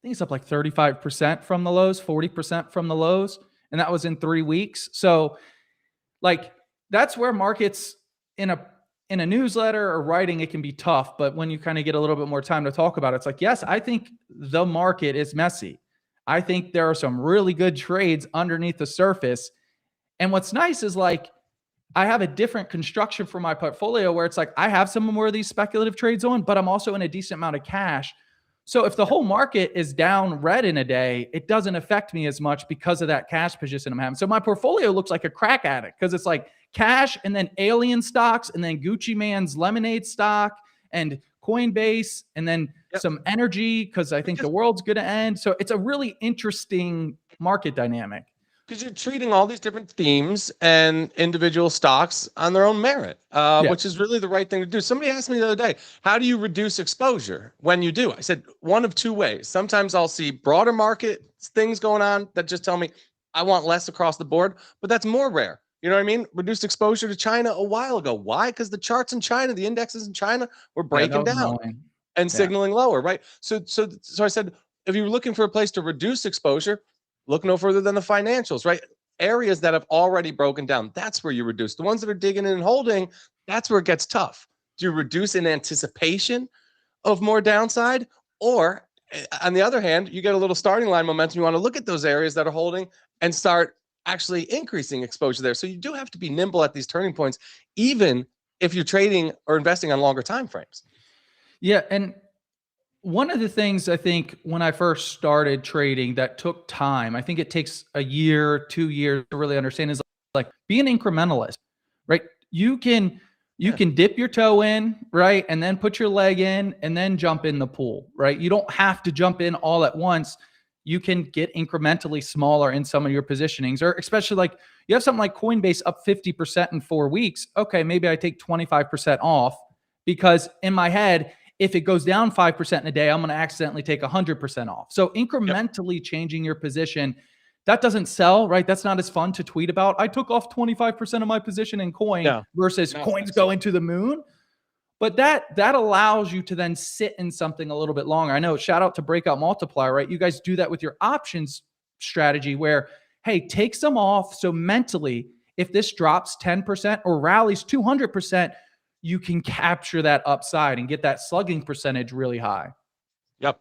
it's up like 35% from the lows, 40% from the lows, and that was in 3 weeks. So like that's where markets in a newsletter or writing, it can be tough, but when you kind of get a little bit more time to talk about it, it's like, yes, I think the market is messy. I think there are some really good trades underneath the surface. And what's nice is like, I have a different construction for my portfolio where it's like, I have some more of these speculative trades on, but I'm also in a decent amount of cash. So if the whole market is down red in a day, it doesn't affect me as much because of that cash position I'm having. So my portfolio looks like a crack addict because it's like cash and then alien stocks and then Gucci Mane's Lemonade stock and Coinbase and then some energy because I think the world's going to end. So it's a really interesting market dynamic. Because you're treating all these different themes and individual stocks on their own merit, which is really the right thing to do. Somebody asked me the other day, how do you reduce exposure when you do? I said, one of two ways. Sometimes I'll see broader market things going on that just tell me I want less across the board, but that's more rare. You know what I mean? Reduced exposure to China a while ago. Why? Because the charts in China, the indexes in China were breaking down and signaling lower, right? So I said, if you're looking for a place to reduce exposure, look no further than the financials, right? Areas that have already broken down. That's where you reduce. The ones that are digging in and holding, that's where it gets tough. Do you reduce in anticipation of more downside? Or on the other hand, you get a little starting line momentum. You want to look at those areas that are holding and start actually increasing exposure there. So you do have to be nimble at these turning points, even if you're trading or investing on longer time frames. Yeah. And one of the things I think when I first started trading that took time, I think it takes a year, 2 years to really understand is like be an incrementalist, right? You can dip your toe in, right? And then put your leg in and then jump in the pool, right? You don't have to jump in all at once. You can get incrementally smaller in some of your positionings, or especially like you have something like Coinbase up 50% in 4 weeks. Okay, maybe I take 25% off because in my head, if it goes down 5% in a day, I'm going to accidentally take 100% off. So incrementally changing your position, that doesn't sell, right? That's not as fun to tweet about. I took off 25% of my position in coin versus coins going to the moon. But that allows you to then sit in something a little bit longer. I know, shout out to Breakout Multiplier, right? You guys do that with your options strategy where, hey, take some off. So mentally, if this drops 10% or rallies 200%, you can capture that upside and get that slugging percentage really high. Yep.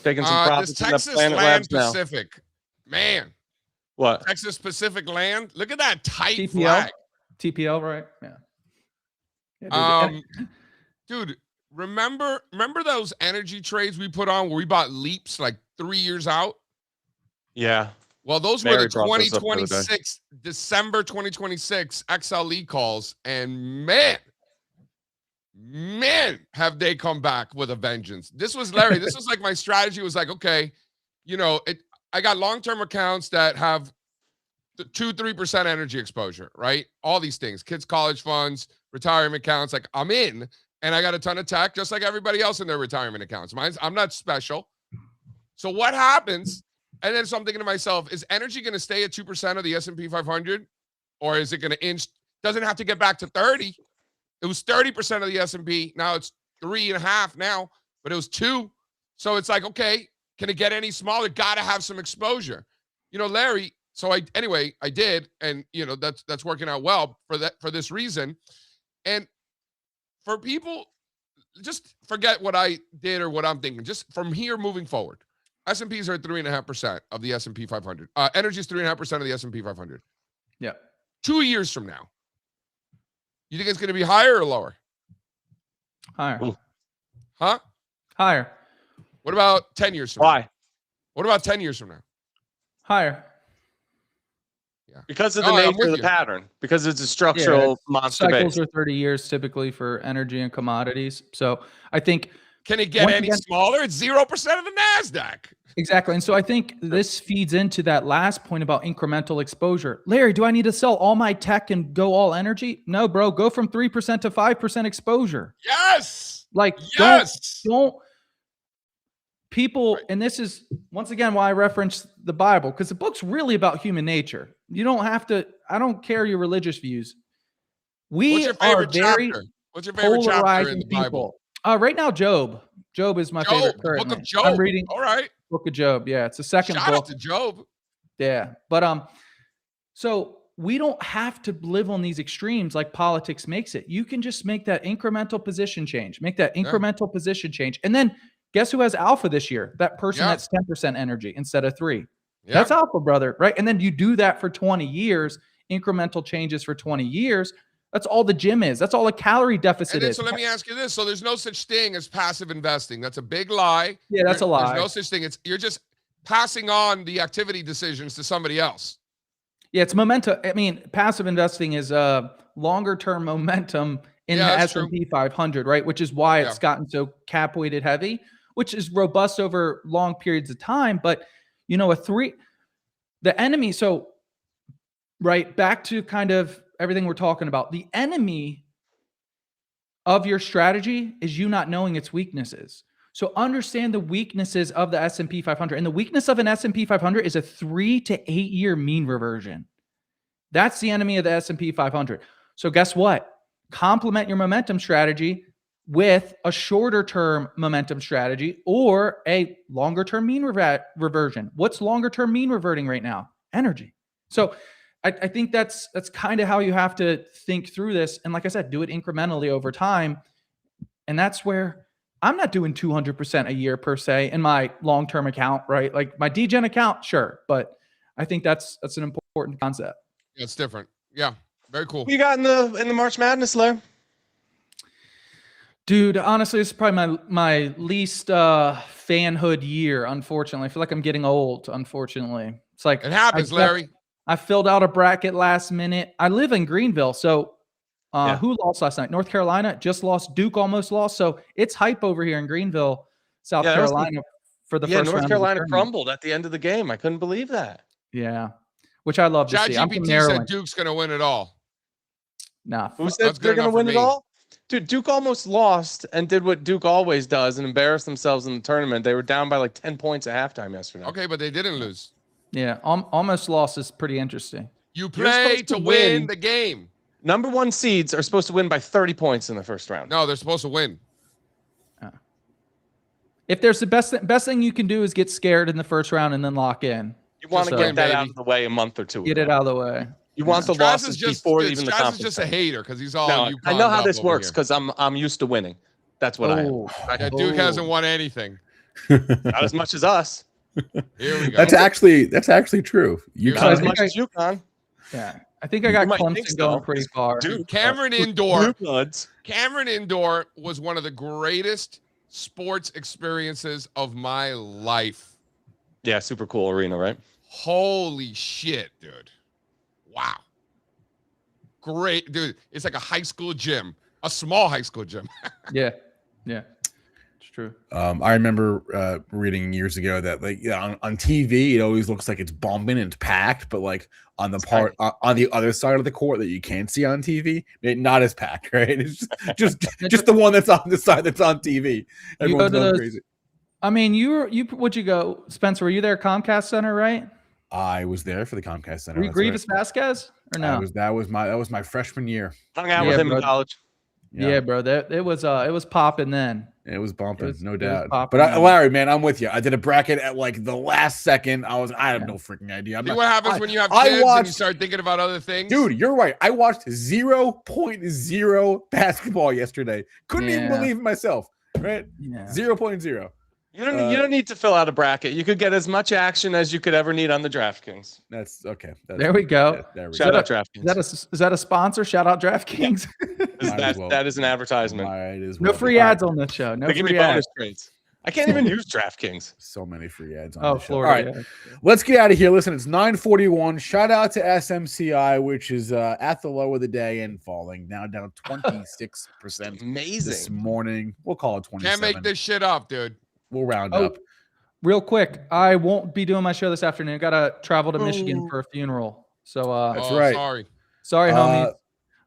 Taking some profits this Texas land Pacific. Man. What? Texas Pacific land. Look at that tight TPL? flag. TPL, right? Yeah. Dude, remember those energy trades we put on where we bought leaps like 3 years out? Yeah. Well, those were the 2026, December 2026 XLE calls, and man, have they come back with a vengeance. This was Larry. This was like my strategy was like, okay, you know, I got long-term accounts that have 2-3% energy exposure, right? All these things, kids' college funds, retirement accounts, like I'm in, and I got a ton of tech, just like everybody else in their retirement accounts. I'm not special. So what happens? And then so I'm thinking to myself, is energy going to stay at 2% of the S&P 500? Or is it going to inch? Doesn't have to get back to 30. It was 30% of the S&P. Now it's 3.5 now, but it was 2. So it's like, okay, can it get any smaller? Got to have some exposure. You know, Larry, so I did. And, you know, that's working out well for this reason. And for people, just forget what I did or what I'm thinking. Just from here moving forward. S&Ps are at 3.5% of the S&P 500. Energy is 3.5% of the S&P 500. Yeah. 2 years from now, you think it's going to be higher or lower? Higher. Ooh. Huh? Higher. What about 10 years from now? Why? What about 10 years from now? Higher. Yeah. Because of the I'm nature with of the you. pattern. Because it's a structural monster Cycles base. are 30 years typically for energy and commodities. So I think Can it get once any again- smaller? It's 0% of the NASDAQ. exactly. And so I think this feeds into that last point about incremental exposure. Larry, do I need to sell all my tech and go all energy? No, bro. Go from 3% to 5% exposure. Yes. Like, Yes. don't people, Right. and this is once again why I reference the Bible, because the book's really about human nature. You don't have to, I don't care your religious views. We What's your are favorite very chapter? What's your favorite chapter in polarizing the Bible? people. Right now, Job. Job is my favorite Job, the currently. book of Job. I'm reading All right. book of Job. Yeah, it's the second Shout book. out to Job. Yeah. But so we don't have to live on these extremes like politics makes it. You can just make that incremental position change. Make that incremental position change. And then guess who has alpha this year? That person that's 10% energy instead of 3. Yeah. That's alpha, brother, right? And then you do that for 20 years, incremental changes for 20 years. That's all the gym is. That's all a calorie deficit And then, is. so let me ask you this. So there's no such thing as passive investing. That's a big lie. Yeah, that's a lie. There's no such thing. You're just passing on the activity decisions to somebody else. Yeah, it's momentum. I mean, passive investing is longer term momentum in the S&P 500, right? Which is why it's gotten so cap weighted heavy, which is robust over long periods of time. But you know, the enemy. So, right back to kind of everything we're talking about. The enemy of your strategy is you not knowing its weaknesses. So understand the weaknesses of the S&P 500. And the weakness of an S&P 500 is a 3 to 8 year mean reversion. That's the enemy of the S&P 500. So guess what? Complement your momentum strategy with a shorter term momentum strategy or a longer term mean reversion. What's longer term mean reverting right now? Energy. So I think that's kind of how you have to think through this. And like I said, do it incrementally over time. And that's where I'm not doing 200% a year per se in my long-term account, right? Like my DGen account, sure. But I think that's an important concept. Yeah, it's different. Yeah. Very cool. What you got in the March Madness, Larry? Dude, honestly, this is probably my least fanhood year, unfortunately. I feel like I'm getting old, unfortunately. It's like it happens, Larry. I filled out a bracket last minute. I live in Greenville, so who lost last night? North Carolina just lost. Duke almost lost. So it's hype over here in Greenville, South Carolina for the first round. North Carolina crumbled at the end of the game. I couldn't believe that. Yeah, which I love to see. I'm from ChatGPT Maryland. said Duke's going to win it all. Nah, who said they're going to win it all? Dude, Duke almost lost and did what Duke always does and embarrassed themselves in the tournament. They were down by like 10 points at halftime yesterday. Okay, but they didn't lose. Yeah, almost lost is pretty interesting. You play to win the game. Number 1 seeds are supposed to win by 30 points in the first round. No, they're supposed to win. If there's the best thing you can do is get scared in the first round and then lock in. You want to get that out of the way a month or two. Get it out of the way. You want the losses before even the conference. Strazza's just a hater because he's all. No, I know how this works because I'm used to winning. That's what I am. Yeah, Duke hasn't won anything. Not as much as us. Here we go. That's actually true. You Not as much as UConn. Yeah, I think I got Clemson going pretty far. Dude, Cameron Indoor was one of the greatest sports experiences of my life. Yeah, super cool arena, right? Holy shit, dude. Wow. Great, dude. It's like a high school gym, a small high school gym. Yeah. It's true. I remember reading years ago that on TV it always looks like it's bumping and it's packed, but like on the on the other side of the court that you can't see on TV, not as packed, right? It's just the one that's on the side that's on TV. Everyone's going crazy. I mean, would you go, Spencer? Were you there at Comcast Center, right? I was there for the Comcast Center. Were you Grievous Vasquez or no? That was my freshman year. Hung out with him in college. Yeah, bro. It was popping then. It was bumping, no doubt. But Larry, man, I'm with you. I did a bracket at like the last second. I have no freaking idea. What happens when you have kids and you start thinking about other things? Dude, you're right. I watched 0.0 basketball yesterday. Couldn't even believe it myself. Right? Yeah. 0.0. You don't need to fill out a bracket. You could get as much action as you could ever need on the DraftKings. That's okay. There we go. Shout out DraftKings. Is that a sponsor? Shout out DraftKings. That is an advertisement. No free ads on this show. No free ads. Trades. I can't even use DraftKings. So many free ads on Oh, this show. Florida. All right, let's get out of here. Listen, it's 9:41. Shout out to SMCI, which is at the low of the day and falling now down 26% Amazing. this morning. We'll call it 27. Can't make this shit up, dude. We'll round Oh, up. real quick, I won't be doing my show this afternoon. Got to travel to Michigan for a funeral. So That's Oh, right. Sorry. homie.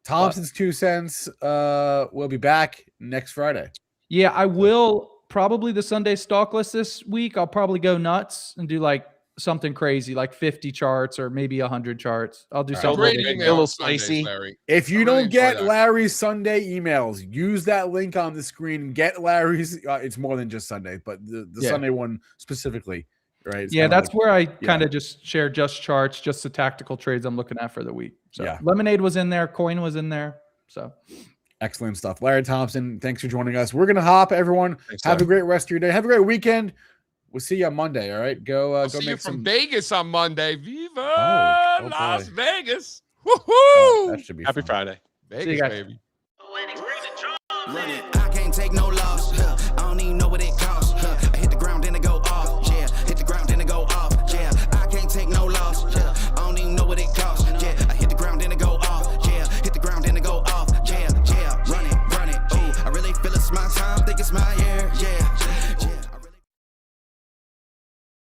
Thompson's 2 cents. We'll be back next Friday. Yeah, I will probably the Sunday stock list this week. I'll probably go nuts and do like something crazy, like 50 charts or maybe 100 charts. I'll do something. Great Great email little on Sundays, spicy. Larry. If you I really don't enjoy get that. Larry's Sunday emails, use that link on the screen. Get Larry's. It's more than just Sunday, but the Yeah. Sunday one specifically, right? It's Yeah, kinda that's like- where I kind of just share just charts, just the tactical trades I'm looking at for the week. So Yeah. Lemonade was in there, Coin was in there. So excellent stuff. Larry Thompson, thanks for joining us. We're gonna hop, everyone. Thanks, Have a Larry. great rest of your day. Have a great weekend. We'll see you on Monday. All right, go. I'll Go see you make from some. Vegas on Monday. Viva Oh, Las boy. Vegas. Oh, Woohoo! that should be Happy fun. Friday. Vegas, guys. baby. Run it. I can't take no loss. I don't even know what it costs.